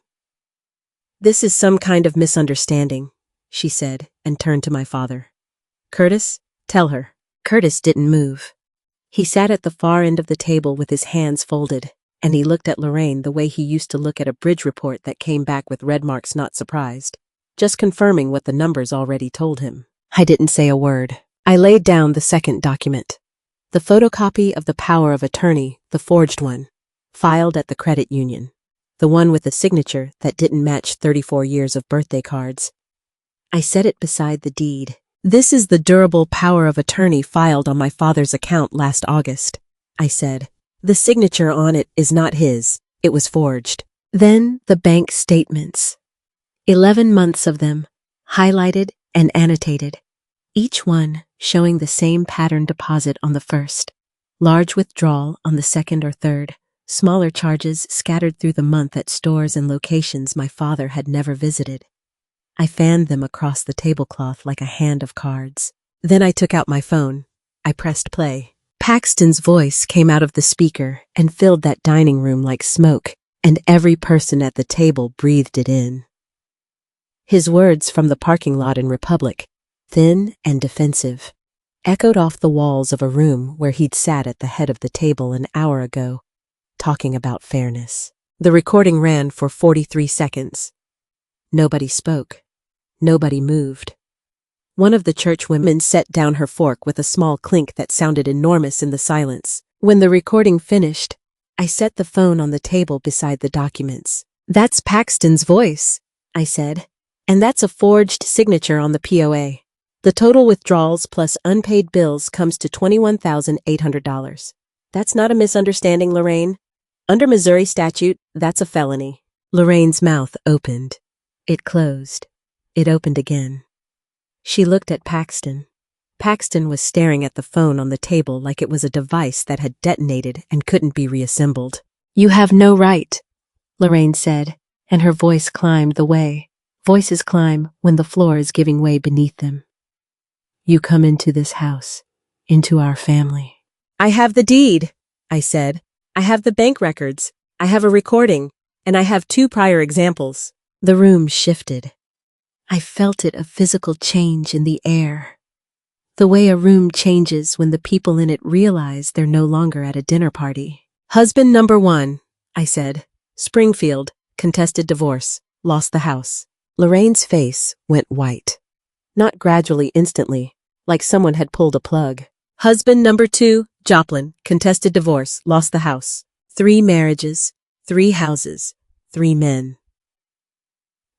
"This is some kind of misunderstanding," she said, and turned to my father. "Curtis, tell her." Curtis didn't move. He sat at the far end of the table with his hands folded, and he looked at Lorraine the way he used to look at a bridge report that came back with red marks not surprised, just confirming what the numbers already told him. I didn't say a word. I laid down the second document. The photocopy of the power of attorney, the forged one, filed at the credit union. The one with the signature that didn't match 34 years of birthday cards. I set it beside the deed. "This is the durable power of attorney filed on my father's account last August," I said. "The signature on it is not his. It was forged." Then the bank statements. 11 months of them, highlighted and annotated. Each one showing the same pattern deposit on the first, large withdrawal on the second or third, smaller charges scattered through the month at stores and locations my father had never visited. I fanned them across the tablecloth like a hand of cards. Then I took out my phone. I pressed play. Paxton's voice came out of the speaker and filled that dining room like smoke, and every person at the table breathed it in. His words from the parking lot in Republic, thin and defensive, echoed off the walls of a room where he'd sat at the head of the table an hour ago, talking about fairness. The recording ran for 43 seconds. Nobody spoke. Nobody moved. One of the churchwomen set down her fork with a small clink that sounded enormous in the silence. When the recording finished, I set the phone on the table beside the documents. "That's Paxton's voice," I said, "and that's a forged signature on the POA. The total withdrawals plus unpaid bills comes to $21,800. That's not a misunderstanding, Lorraine. Under Missouri statute, that's a felony." Lorraine's mouth opened. It closed. It opened again. She looked at Paxton. Paxton was staring at the phone on the table like it was a device that had detonated and couldn't be reassembled. "You have no right," Lorraine said, and her voice climbed the way voices climb when the floor is giving way beneath them. "You come into this house, into our family." "I have the deed," I said. "I have the bank records. I have a recording, and I have 2 prior examples." The room shifted. I felt it, a physical change in the air. The way a room changes when the people in it realize they're no longer at a dinner party. "Husband number 1, I said. "Springfield, contested divorce, lost the house." Lorraine's face went white. Not gradually, instantly, like someone had pulled a plug. "Husband number 2, Joplin, contested divorce, lost the house. 3 marriages, 3 houses, 3 men."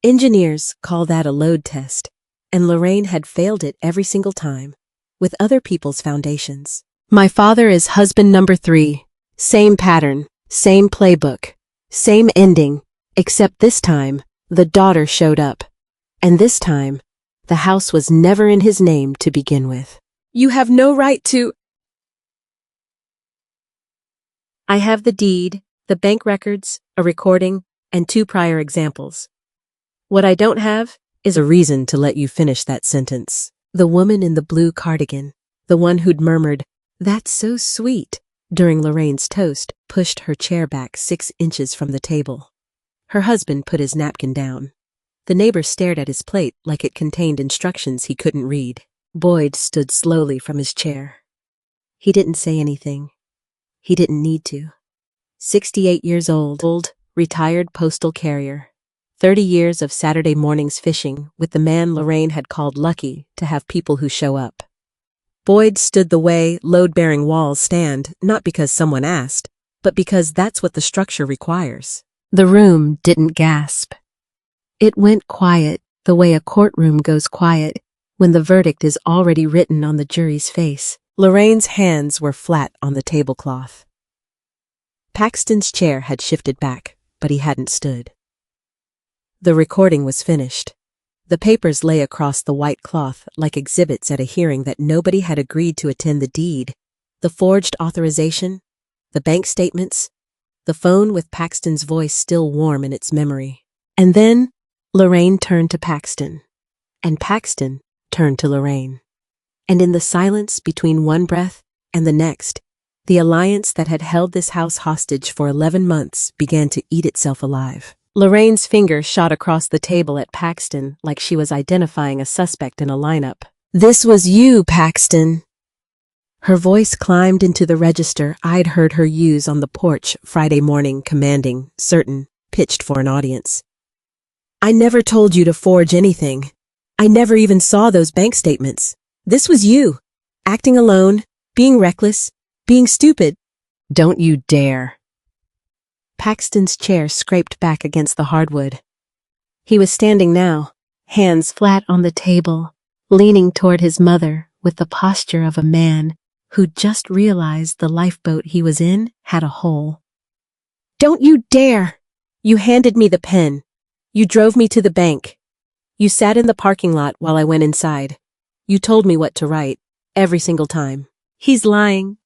Engineers call that a load test, and Lorraine had failed it every single time, with other people's foundations. "My father is husband number 3. Same pattern, same playbook, same ending, except this time, the daughter showed up. And this time, the house was never in his name to begin with." "You have no right to—" "I have the deed, the bank records, a recording, and 2 prior examples. What I don't have is a reason to let you finish that sentence." The woman in the blue cardigan, the one who'd murmured, "That's so sweet," during Lorraine's toast, pushed her chair back 6 inches from the table. Her husband put his napkin down. The neighbor stared at his plate like it contained instructions he couldn't read. Boyd stood slowly from his chair. He didn't say anything. He didn't need to. 68 years old, retired postal carrier. 30 years of Saturday mornings fishing with the man Lorraine had called lucky to have people who show up. Boyd stood the way load-bearing walls stand, not because someone asked, but because that's what the structure requires. The room didn't gasp. It went quiet, the way a courtroom goes quiet when the verdict is already written on the jury's face. Lorraine's hands were flat on the tablecloth. Paxton's chair had shifted back, but he hadn't stood. The recording was finished. The papers lay across the white cloth like exhibits at a hearing that nobody had agreed to attend. The deed, the forged authorization, the bank statements, the phone with Paxton's voice still warm in its memory. And then Lorraine turned to Paxton, and Paxton turned to Lorraine. And in the silence between one breath and the next, the alliance that had held this house hostage for 11 months began to eat itself alive. Lorraine's finger shot across the table at Paxton like she was identifying a suspect in a lineup. "This was you, Paxton." Her voice climbed into the register I'd heard her use on the porch Friday morning, commanding, certain, pitched for an audience. "I never told you to forge anything. I never even saw those bank statements. This was you, acting alone, being reckless, being stupid." "Don't you dare." Paxton's chair scraped back against the hardwood. He was standing now, hands flat on the table, leaning toward his mother with the posture of a man who'd just realized the lifeboat he was in had a hole. "Don't you dare! You handed me the pen. You drove me to the bank. You sat in the parking lot while I went inside. You told me what to write, every single time." "He's lying,"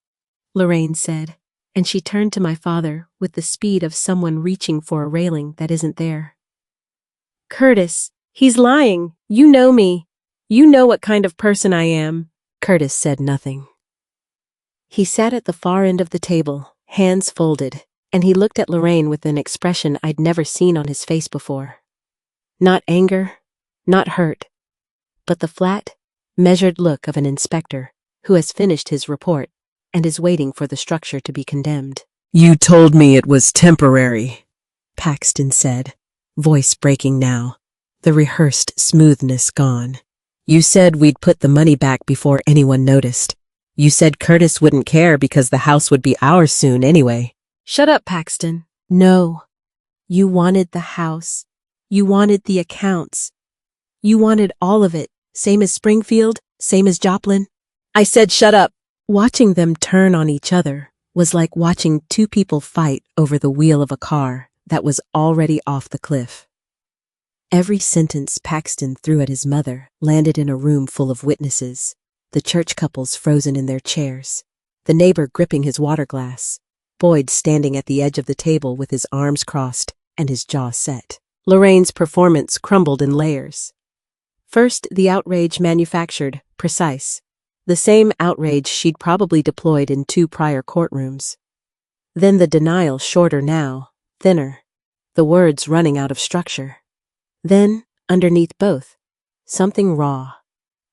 Lorraine said, and she turned to my father with the speed of someone reaching for a railing that isn't there. "Curtis, he's lying. You know me. You know what kind of person I am." Curtis said nothing. He sat at the far end of the table, hands folded, and he looked at Lorraine with an expression I'd never seen on his face before. Not anger, not hurt, but the flat, measured look of an inspector who has finished his report and is waiting for the structure to be condemned. "You told me it was temporary," Paxton said, voice breaking now, the rehearsed smoothness gone. "You said we'd put the money back before anyone noticed. You said Curtis wouldn't care because the house would be ours soon anyway." "Shut up, Paxton." "No. You wanted the house. You wanted the accounts. You wanted all of it, same as Springfield, same as Joplin." "I said shut up." Watching them turn on each other was like watching two people fight over the wheel of a car that was already off the cliff. Every sentence Paxton threw at his mother landed in a room full of witnesses, the church couples frozen in their chairs, the neighbor gripping his water glass, Boyd standing at the edge of the table with his arms crossed and his jaw set. Lorraine's performance crumbled in layers. First, the outrage manufactured, precise, the same outrage she'd probably deployed in 2 prior courtrooms. Then the denial, shorter now, thinner, the words running out of structure. Then, underneath both, something raw.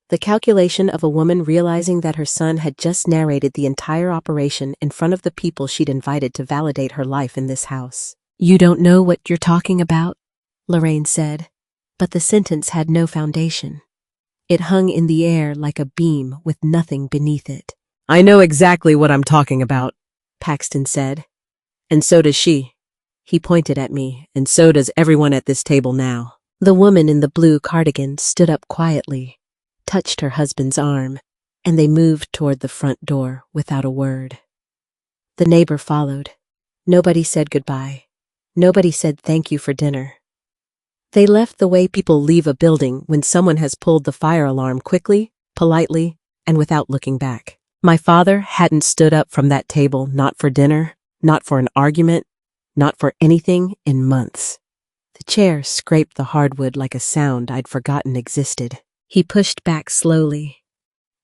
The calculation of a woman realizing that her son had just narrated the entire operation in front of the people she'd invited to validate her life in this house. "You don't know what you're talking about," Lorraine said, but the sentence had no foundation. It hung in the air like a beam with nothing beneath it. "I know exactly what I'm talking about," Paxton said. "And so does she." He pointed at me, "and so does everyone at this table now." The woman in the blue cardigan stood up quietly, touched her husband's arm, and they moved toward the front door without a word. The neighbor followed. Nobody said goodbye. Nobody said thank you for dinner. They left the way people leave a building when someone has pulled the fire alarm quickly, politely, and without looking back. My father hadn't stood up from that table, not for dinner, not for an argument, not for anything in months. The chair scraped the hardwood like a sound I'd forgotten existed. He pushed back slowly.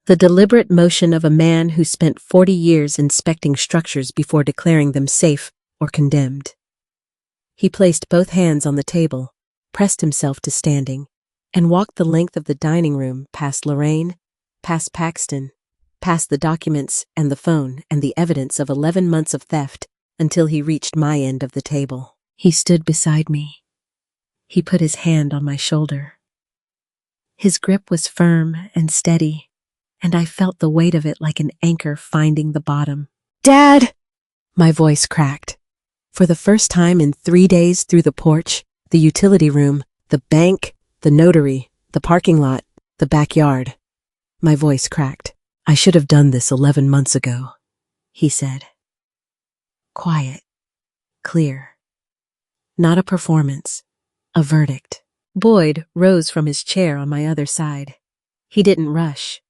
The deliberate motion of a man who spent 40 years inspecting structures before declaring them safe or condemned. He placed both hands on the table, pressed himself to standing, and walked the length of the dining room past Lorraine, past Paxton, past the documents and the phone and the evidence of 11 months of theft until he reached my end of the table. He stood beside me. He put his hand on my shoulder. His grip was firm and steady, and I felt the weight of it like an anchor finding the bottom. "Dad!" My voice cracked. For the first time in 3 days, through the porch, the utility room, the bank, the notary, the parking lot, The backyard. My voice cracked. I should have done this 11 months ago, he said. Quiet. Clear. Not a performance. A verdict. Boyd rose from his chair on my other side. He didn't rush.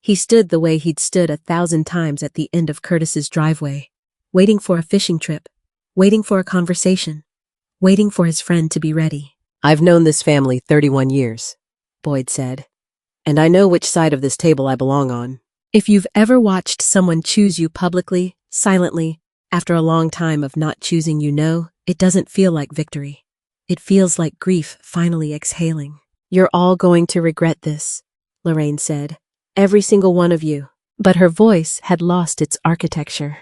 He stood the way he'd stood 1,000 times at the end of Curtis's driveway, waiting for a fishing trip, waiting for a conversation, waiting for his friend to be ready. I've known this family 31 years, Boyd said, and I know which side of this table I belong on. If you've ever watched someone choose you publicly, silently, after a long time of not choosing, you know, it doesn't feel like victory. It feels like grief finally exhaling. You're all going to regret this, Lorraine said. Every single one of you. But her voice had lost its architecture.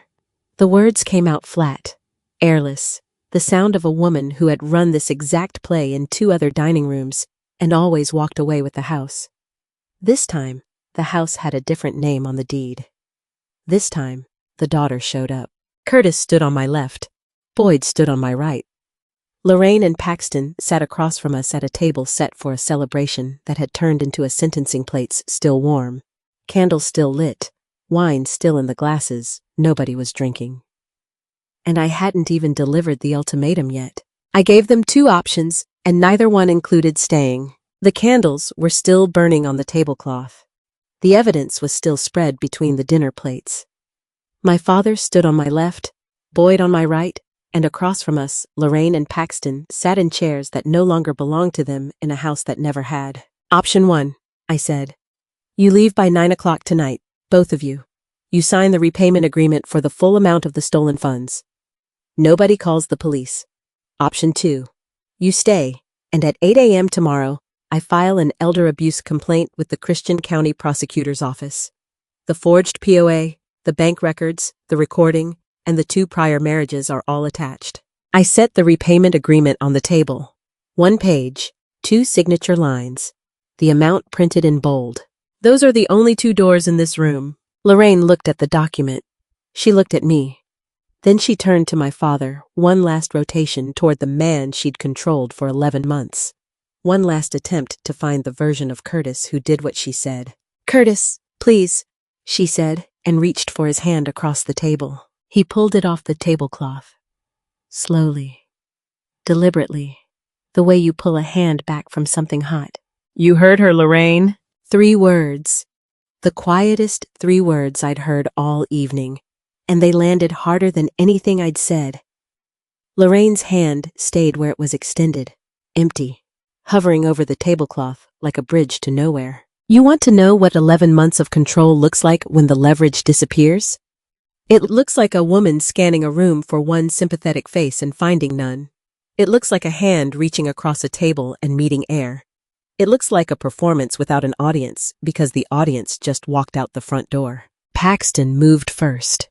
The words came out flat, airless, the sound of a woman who had run this exact play in 2 other dining rooms and always walked away with the house. This time, the house had a different name on the deed. This time, the daughter showed up. Curtis stood on my left. Boyd stood on my right. Lorraine and Paxton sat across from us at a table set for a celebration that had turned into a sentencing plates still warm, candles still lit, wine still in the glasses. Nobody was drinking. And I hadn't even delivered the ultimatum yet. I gave them 2 options, and neither one included staying. The candles were still burning on the tablecloth. The evidence was still spread between the dinner plates. My father stood on my left, Boyd on my right, and across from us, Lorraine and Paxton sat in chairs that no longer belonged to them in a house that never had. Option 1, I said. You leave by 9 o'clock tonight, both of you. You sign the repayment agreement for the full amount of the stolen funds. Nobody calls the police. Option 2. You stay, and at 8 a.m. tomorrow, I file an elder abuse complaint with the Christian County Prosecutor's Office. The forged POA, the bank records, the recording, and the 2 prior marriages are all attached. I set the repayment agreement on the table. 1 page, 2 signature lines. The amount printed in bold. Those are the only 2 doors in this room. Lorraine looked at the document. She looked at me. Then she turned to my father, one last rotation toward the man she'd controlled for 11 months. One last attempt to find the version of Curtis who did what she said. Curtis, please, she said, and reached for his hand across the table. He pulled it off the tablecloth. Slowly. Deliberately. The way you pull a hand back from something hot. You heard her, Lorraine. 3 words. The quietest 3 words I'd heard all evening, and they landed harder than anything I'd said. Lorraine's hand stayed where it was extended, empty, hovering over the tablecloth like a bridge to nowhere. You want to know what 11 months of control looks like when the leverage disappears? It looks like a woman scanning a room for one sympathetic face and finding none. It looks like a hand reaching across a table and meeting air. It looks like a performance without an audience because the audience just walked out the front door. Paxton moved first.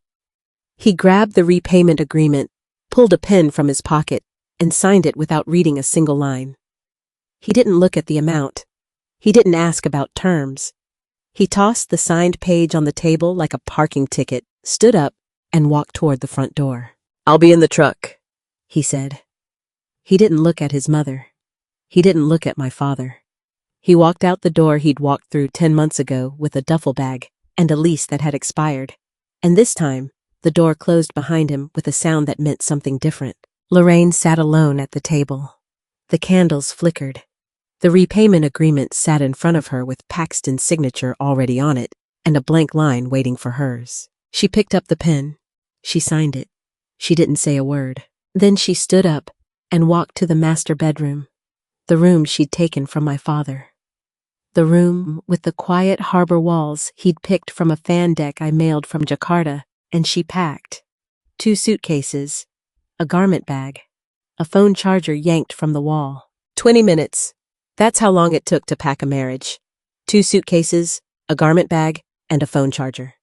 He grabbed the repayment agreement, pulled a pen from his pocket, and signed it without reading a single line. He didn't look at the amount. He didn't ask about terms. He tossed the signed page on the table like a parking ticket, stood up, and walked toward the front door. I'll be in the truck, he said. He didn't look at his mother. He didn't look at my father. He walked out the door he'd walked through 10 months ago with a duffel bag and a lease that had expired. And this time, the door closed behind him with a sound that meant something different. Lorraine sat alone at the table. The candles flickered. The repayment agreement sat in front of her with Paxton's signature already on it and a blank line waiting for hers. She picked up the pen. She signed it. She didn't say a word. Then she stood up and walked to the master bedroom, the room she'd taken from my father. The room with the quiet harbor walls he'd picked from a fan deck I mailed from Jakarta, and she packed 2 suitcases, a garment bag, a phone charger yanked from the wall. 20 minutes. That's how long it took to pack a marriage. 2 suitcases, a garment bag, and a phone charger.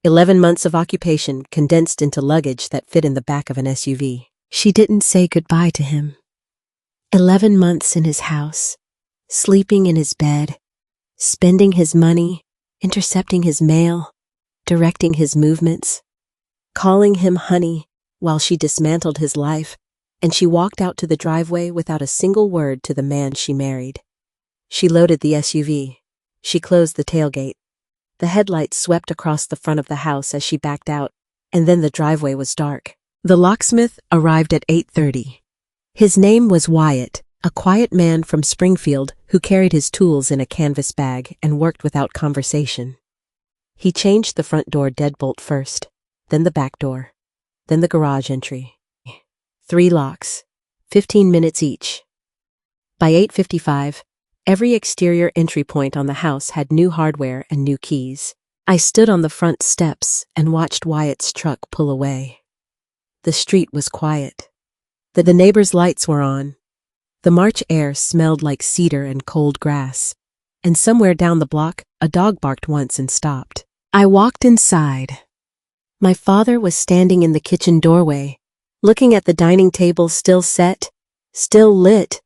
11 months of occupation condensed into luggage that fit in the back of an SUV. She didn't say goodbye to him. 11 months in his house, sleeping in his bed, spending his money, intercepting his mail, directing his movements, calling him honey while she dismantled his life, and she walked out to the driveway without a single word to the man she married. She loaded the SUV. She closed the tailgate. The headlights swept across the front of the house as she backed out, and then the driveway was dark. The locksmith arrived at 8:30. His name was Wyatt, a quiet man from Springfield who carried his tools in a canvas bag and worked without conversation. He changed the front door deadbolt first, then the back door, then the garage entry. 3 locks, 15 minutes each. By 8:55, every exterior entry point on the house had new hardware and new keys. I stood on the front steps and watched Wyatt's truck pull away. The street was quiet. The neighbors' lights were on. The March air smelled like cedar and cold grass. And somewhere down the block, a dog barked once and stopped. I walked inside. My father was standing in the kitchen doorway, looking at the dining table still set, still lit.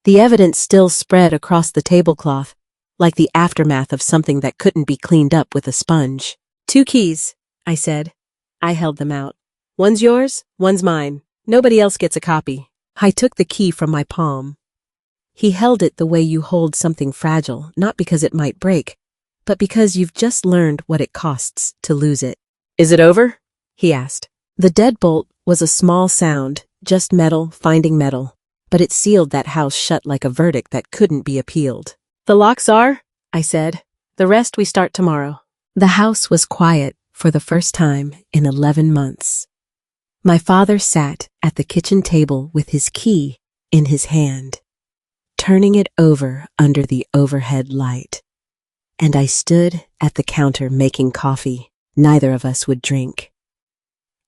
The evidence still spread across the tablecloth, like the aftermath of something that couldn't be cleaned up with a sponge. 2 keys, I said. I held them out. One's yours, one's mine. Nobody else gets a copy. I took the key from my palm. He held it the way you hold something fragile, not because it might break, but because you've just learned what it costs to lose it. Is it over? He asked. The deadbolt was a small sound, just metal finding metal, but it sealed that house shut like a verdict that couldn't be appealed. The locks are, I said. The rest we start tomorrow. The house was quiet for the first time in 11 months. My father sat at the kitchen table with his key in his hand, turning it over under the overhead light. And I stood at the counter making coffee neither of us would drink.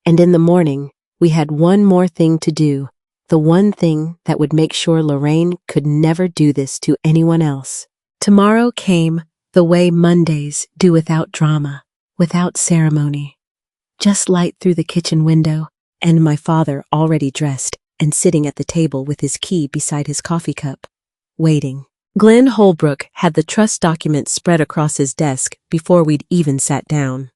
And in the morning, we had one more thing to do, the one thing that would make sure Lorraine could never do this to anyone else. Tomorrow came the way Mondays do, without drama, without ceremony. Just light through the kitchen window, and my father already dressed and sitting at the table with his key beside his coffee cup, waiting. Glenn Holbrook had the trust document spread across his desk before we'd even sat down.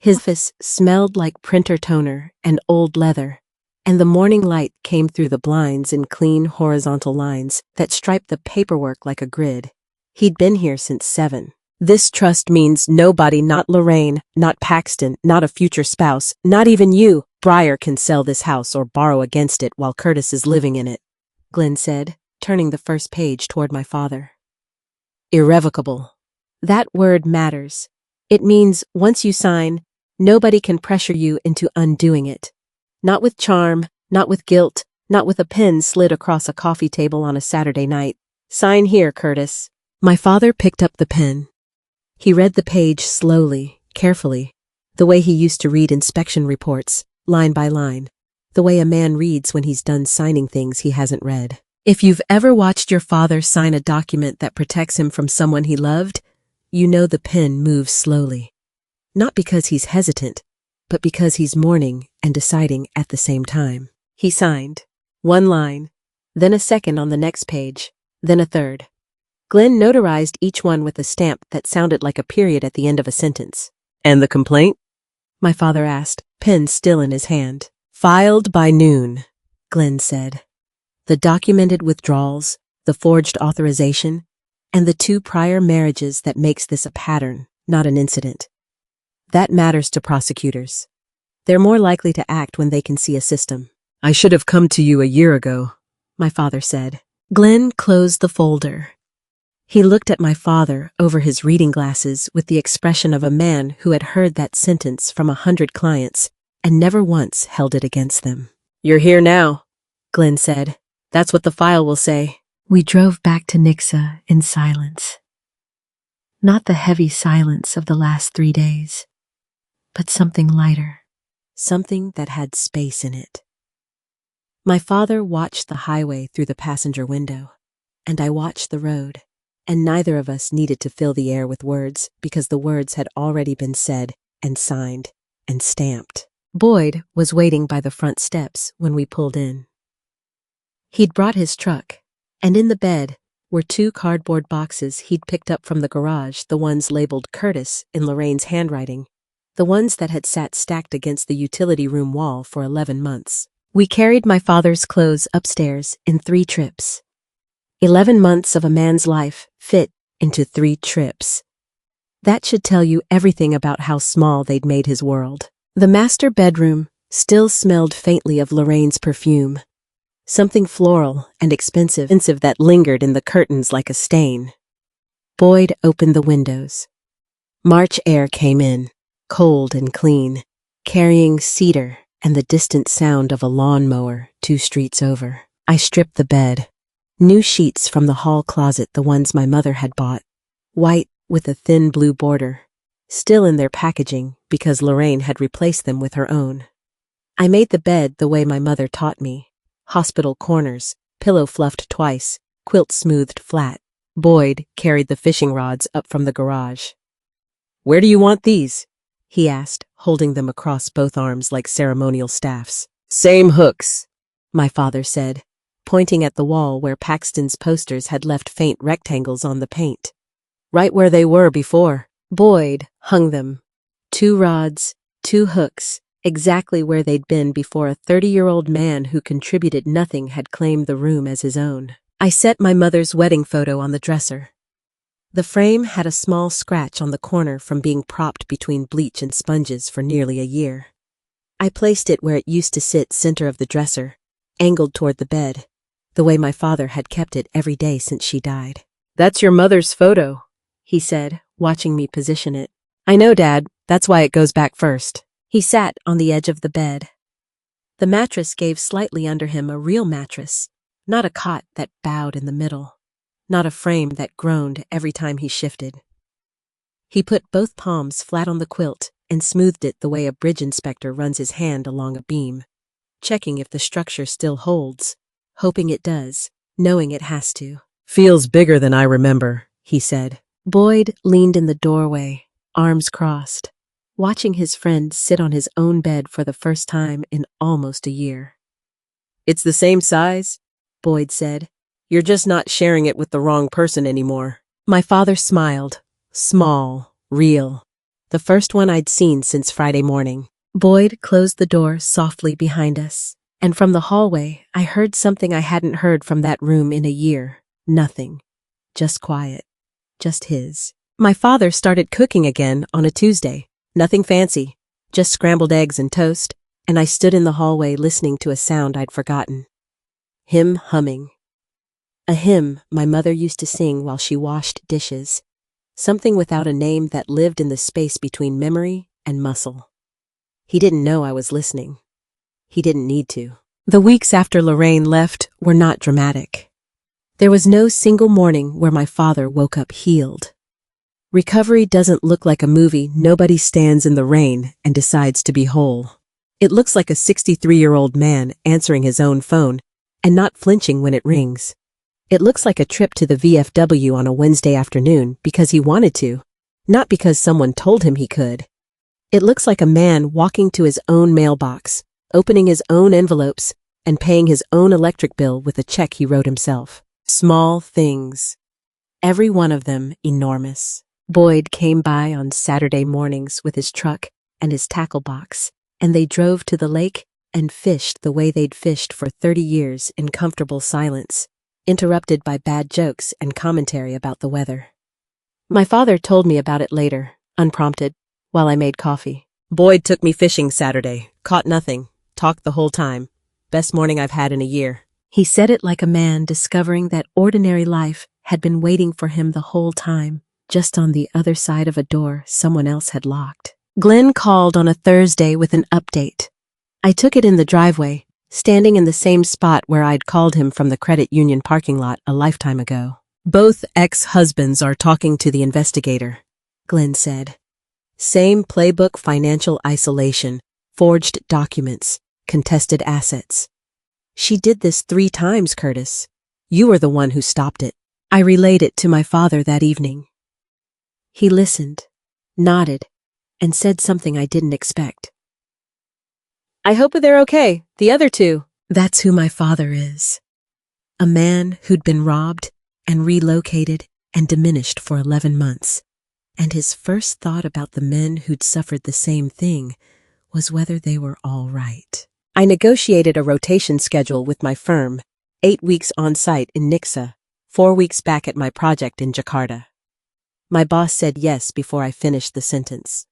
His office smelled like printer toner and old leather, and the morning light came through the blinds in clean horizontal lines that striped the paperwork like a grid. He'd been here since 7. This trust means nobody, not Lorraine, not Paxton, not a future spouse, not even you, Briar, can sell this house or borrow against it while Curtis is living in it, Glenn said, turning the first page toward my father. Irrevocable. That word matters. It means once you sign, nobody can pressure you into undoing it. Not with charm, not with guilt, not with a pen slid across a coffee table on a Saturday night. Sign here, Curtis. My father picked up the pen. He read the page slowly, carefully, the way he used to read inspection reports, line by line, the way a man reads when he's done signing things he hasn't read. If you've ever watched your father sign a document that protects him from someone he loved, you know the pen moves slowly. Not because he's hesitant, but because he's mourning and deciding at the same time. He signed. One line, then a second on the next page, then a third. Glenn notarized each one with a stamp that sounded like a period at the end of a sentence. And the complaint? My father asked, pen still in his hand. Filed by noon, Glenn said. The documented withdrawals, the forged authorization, and the 2 prior marriages that makes this a pattern, not an incident. That matters to prosecutors. They're more likely to act when they can see a system. I should have come to you a year ago, my father said. Glenn closed the folder. He looked at my father over his reading glasses with the expression of a man who had heard that sentence from 100 clients and never once held it against them. You're here now, Glenn said. That's what the file will say. We drove back to Nixa in silence. Not the heavy silence of the last 3 days, but something lighter, something that had space in it. My father watched the highway through the passenger window, and I watched the road, and neither of us needed to fill the air with words because the words had already been said and signed and stamped. Boyd was waiting by the front steps when we pulled in. He'd brought his truck, and in the bed were 2 cardboard boxes he'd picked up from the garage, the ones labeled Curtis in Lorraine's handwriting, the ones that had sat stacked against the utility room wall for 11 months. We carried my father's clothes upstairs in 3 trips. 11 months of a man's life, fit, into 3 trips. That should tell you everything about how small they'd made his world. The master bedroom still smelled faintly of Lorraine's perfume, something floral and expensive that lingered in the curtains like a stain. Boyd opened the windows. March air came in, cold and clean, carrying cedar and the distant sound of a lawnmower 2 streets over. I stripped the bed. New sheets from the hall closet, the ones my mother had bought, white with a thin blue border, still in their packaging because Lorraine had replaced them with her own. I made the bed the way my mother taught me. Hospital corners, pillow fluffed twice, quilt smoothed flat. Boyd carried the fishing rods up from the garage. "Where do you want these?" he asked, holding them across both arms like ceremonial staffs. "Same hooks," my father said, pointing at the wall where Paxton's posters had left faint rectangles on the paint. "Right where they were before." Boyd hung them. 2 rods, 2 hooks, exactly where they'd been before a 30-year-old man who contributed nothing had claimed the room as his own. I set my mother's wedding photo on the dresser. The frame had a small scratch on the corner from being propped between bleach and sponges for nearly a year. I placed it where it used to sit, center of the dresser, angled toward the bed, the way my father had kept it every day since she died. "That's your mother's photo," he said, watching me position it. "I know, Dad. That's why it goes back first." He sat on the edge of the bed. The mattress gave slightly under him, a real mattress, not a cot that bowed in the middle, not a frame that groaned every time he shifted. He put both palms flat on the quilt and smoothed it the way a bridge inspector runs his hand along a beam, checking if the structure still holds, hoping it does, knowing it has to. "Feels bigger than I remember," he said. Boyd leaned in the doorway, arms crossed, watching his friend sit on his own bed for the first time in almost a year. "It's the same size," Boyd said. "You're just not sharing it with the wrong person anymore." My father smiled. Small, real. The first one I'd seen since Friday morning. Boyd closed the door softly behind us, and from the hallway I heard something I hadn't heard from that room in a year. Nothing. Just quiet. Just his. My father started cooking again on a Tuesday. Nothing fancy. Just scrambled eggs and toast, and I stood in the hallway listening to a sound I'd forgotten. Him humming. A hymn my mother used to sing while she washed dishes. Something without a name that lived in the space between memory and muscle. He didn't know I was listening. He didn't need to. The weeks after Lorraine left were not dramatic. There was no single morning where my father woke up healed. Recovery doesn't look like a movie. Nobody stands in the rain and decides to be whole. It looks like a 63-year-old man answering his own phone and not flinching when it rings. It looks like a trip to the VFW on a Wednesday afternoon because he wanted to, not because someone told him he could. It looks like a man walking to his own mailbox, opening his own envelopes, and paying his own electric bill with a check he wrote himself. Small things. Every one of them enormous. Boyd came by on Saturday mornings with his truck and his tackle box, and they drove to the lake and fished the way they'd fished for 30 years in comfortable silence, interrupted by bad jokes and commentary about the weather. My father told me about it later, unprompted, while I made coffee. "Boyd took me fishing Saturday, caught nothing, talked the whole time. Best morning I've had in a year." He said it like a man discovering that ordinary life had been waiting for him the whole time, just on the other side of a door someone else had locked. Glenn called on a Thursday with an update. I took it in the driveway, standing in the same spot where I'd called him from the credit union parking lot a lifetime ago. "Both ex-husbands are talking to the investigator," Glenn said. "Same playbook: financial isolation, forged documents, contested assets. She did this 3 times, Curtis. You were the one who stopped it." I relayed it to my father that evening. He listened, nodded, and said something I didn't expect. "I hope they're okay, the other 2. That's who my father is. A man who'd been robbed and relocated and diminished for 11 months. And his first thought about the men who'd suffered the same thing was whether they were all right. I negotiated a rotation schedule with my firm, 8 weeks on site in Nixa, 4 weeks back at my project in Jakarta. My boss said yes before I finished the sentence.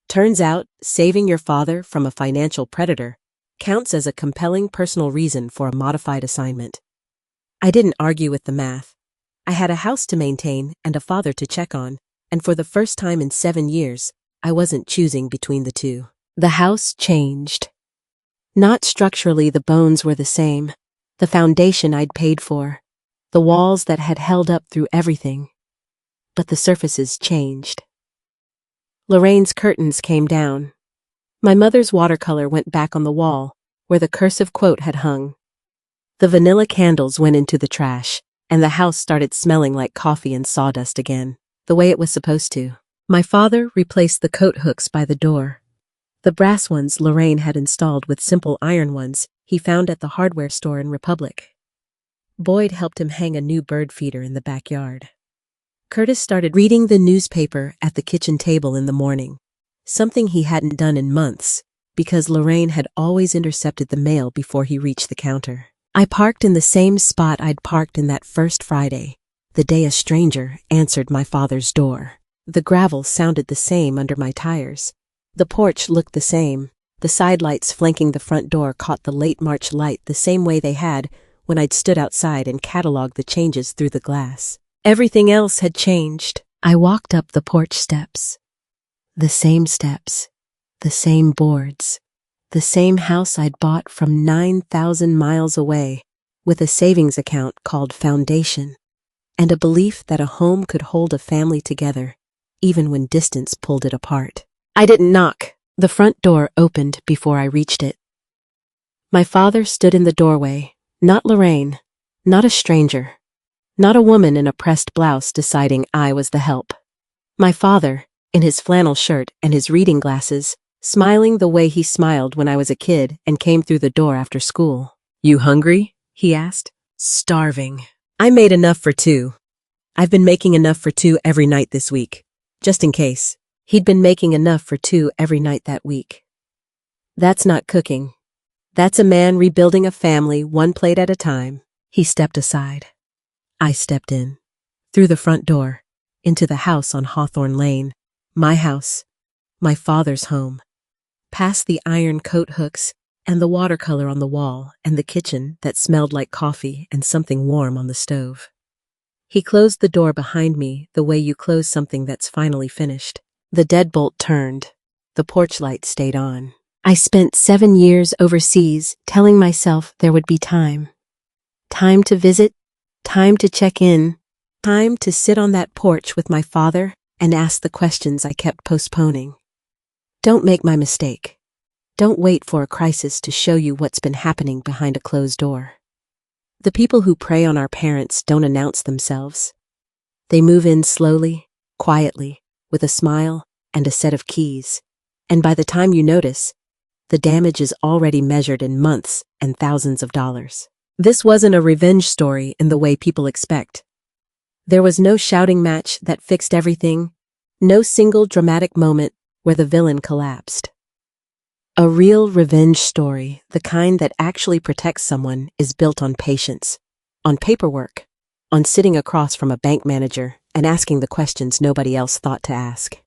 Turns out, saving your father from a financial predator counts as a compelling personal reason for a modified assignment. I didn't argue with the math. I had a house to maintain and a father to check on, and for the first time in 7 years, I wasn't choosing between the two. The house changed. Not structurally, the bones were the same. The foundation I'd paid for. The walls that had held up through everything. But the surfaces changed. Lorraine's curtains came down. My mother's watercolor went back on the wall, where the cursive quote had hung. The vanilla candles went into the trash, and the house started smelling like coffee and sawdust again, the way it was supposed to. My father replaced the coat hooks by the door. The brass ones Lorraine had installed with simple iron ones he found at the hardware store in Republic. Boyd helped him hang a new bird feeder in the backyard. Curtis started reading the newspaper at the kitchen table in the morning, something he hadn't done in months, because Lorraine had always intercepted the mail before he reached the counter. I parked in the same spot I'd parked in that first Friday, the day a stranger answered my father's door. The gravel sounded the same under my tires. The porch looked the same. The side lights flanking the front door caught the late March light the same way they had when I'd stood outside and cataloged the changes through the glass. Everything else had changed. I walked up the porch steps. The same steps, the same boards, the same house I'd bought from 9,000 miles away, with a savings account called Foundation, and a belief that a home could hold a family together, even when distance pulled it apart. I didn't knock. The front door opened before I reached it. My father stood in the doorway, not Lorraine, not a stranger, not a woman in a pressed blouse deciding I was the help. My father, in his flannel shirt and his reading glasses, smiling the way he smiled when I was a kid and came through the door after school. "You hungry?" he asked. "Starving. I made enough for 2. I've been making enough for 2 every night this week, just in case." He'd been making enough for 2 every night that week. That's not cooking. That's a man rebuilding a family one plate at a time. He stepped aside. I stepped in. Through the front door. Into the house on Hawthorne Lane. My house. My father's home. Past the iron coat hooks and the watercolor on the wall and the kitchen that smelled like coffee and something warm on the stove. He closed the door behind me the way you close something that's finally finished. The deadbolt turned. The porch light stayed on. I spent 7 years overseas telling myself there would be time. Time to visit, time to check in, time to sit on that porch with my father and ask the questions I kept postponing. Don't make my mistake. Don't wait for a crisis to show you what's been happening behind a closed door. The people who prey on our parents don't announce themselves. They move in slowly, quietly, with a smile and a set of keys, and by the time you notice, the damage is already measured in months and thousands of dollars. This wasn't a revenge story in the way people expect. There was no shouting match that fixed everything, no single dramatic moment where the villain collapsed. A real revenge story, the kind that actually protects someone, is built on patience, on paperwork, on sitting across from a bank manager and asking the questions nobody else thought to ask.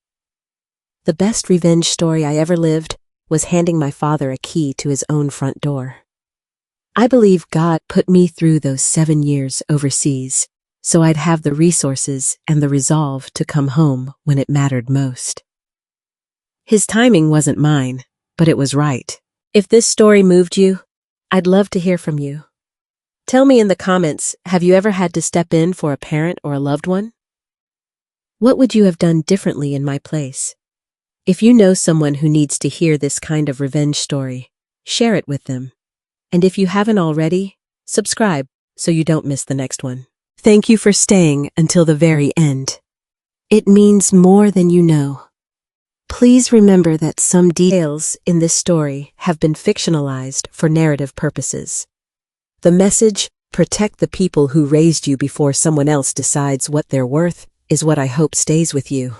The best revenge story I ever lived was handing my father a key to his own front door. I believe God put me through those 7 years overseas so I'd have the resources and the resolve to come home when it mattered most. His timing wasn't mine, but it was right. If this story moved you, I'd love to hear from you. Tell me in the comments, have you ever had to step in for a parent or a loved one? What would you have done differently in my place? If you know someone who needs to hear this kind of revenge story, share it with them. And if you haven't already, subscribe so you don't miss the next one. Thank you for staying until the very end. It means more than you know. Please remember that some details in this story have been fictionalized for narrative purposes. The message, "Protect the people who raised you before someone else decides what they're worth," is what I hope stays with you.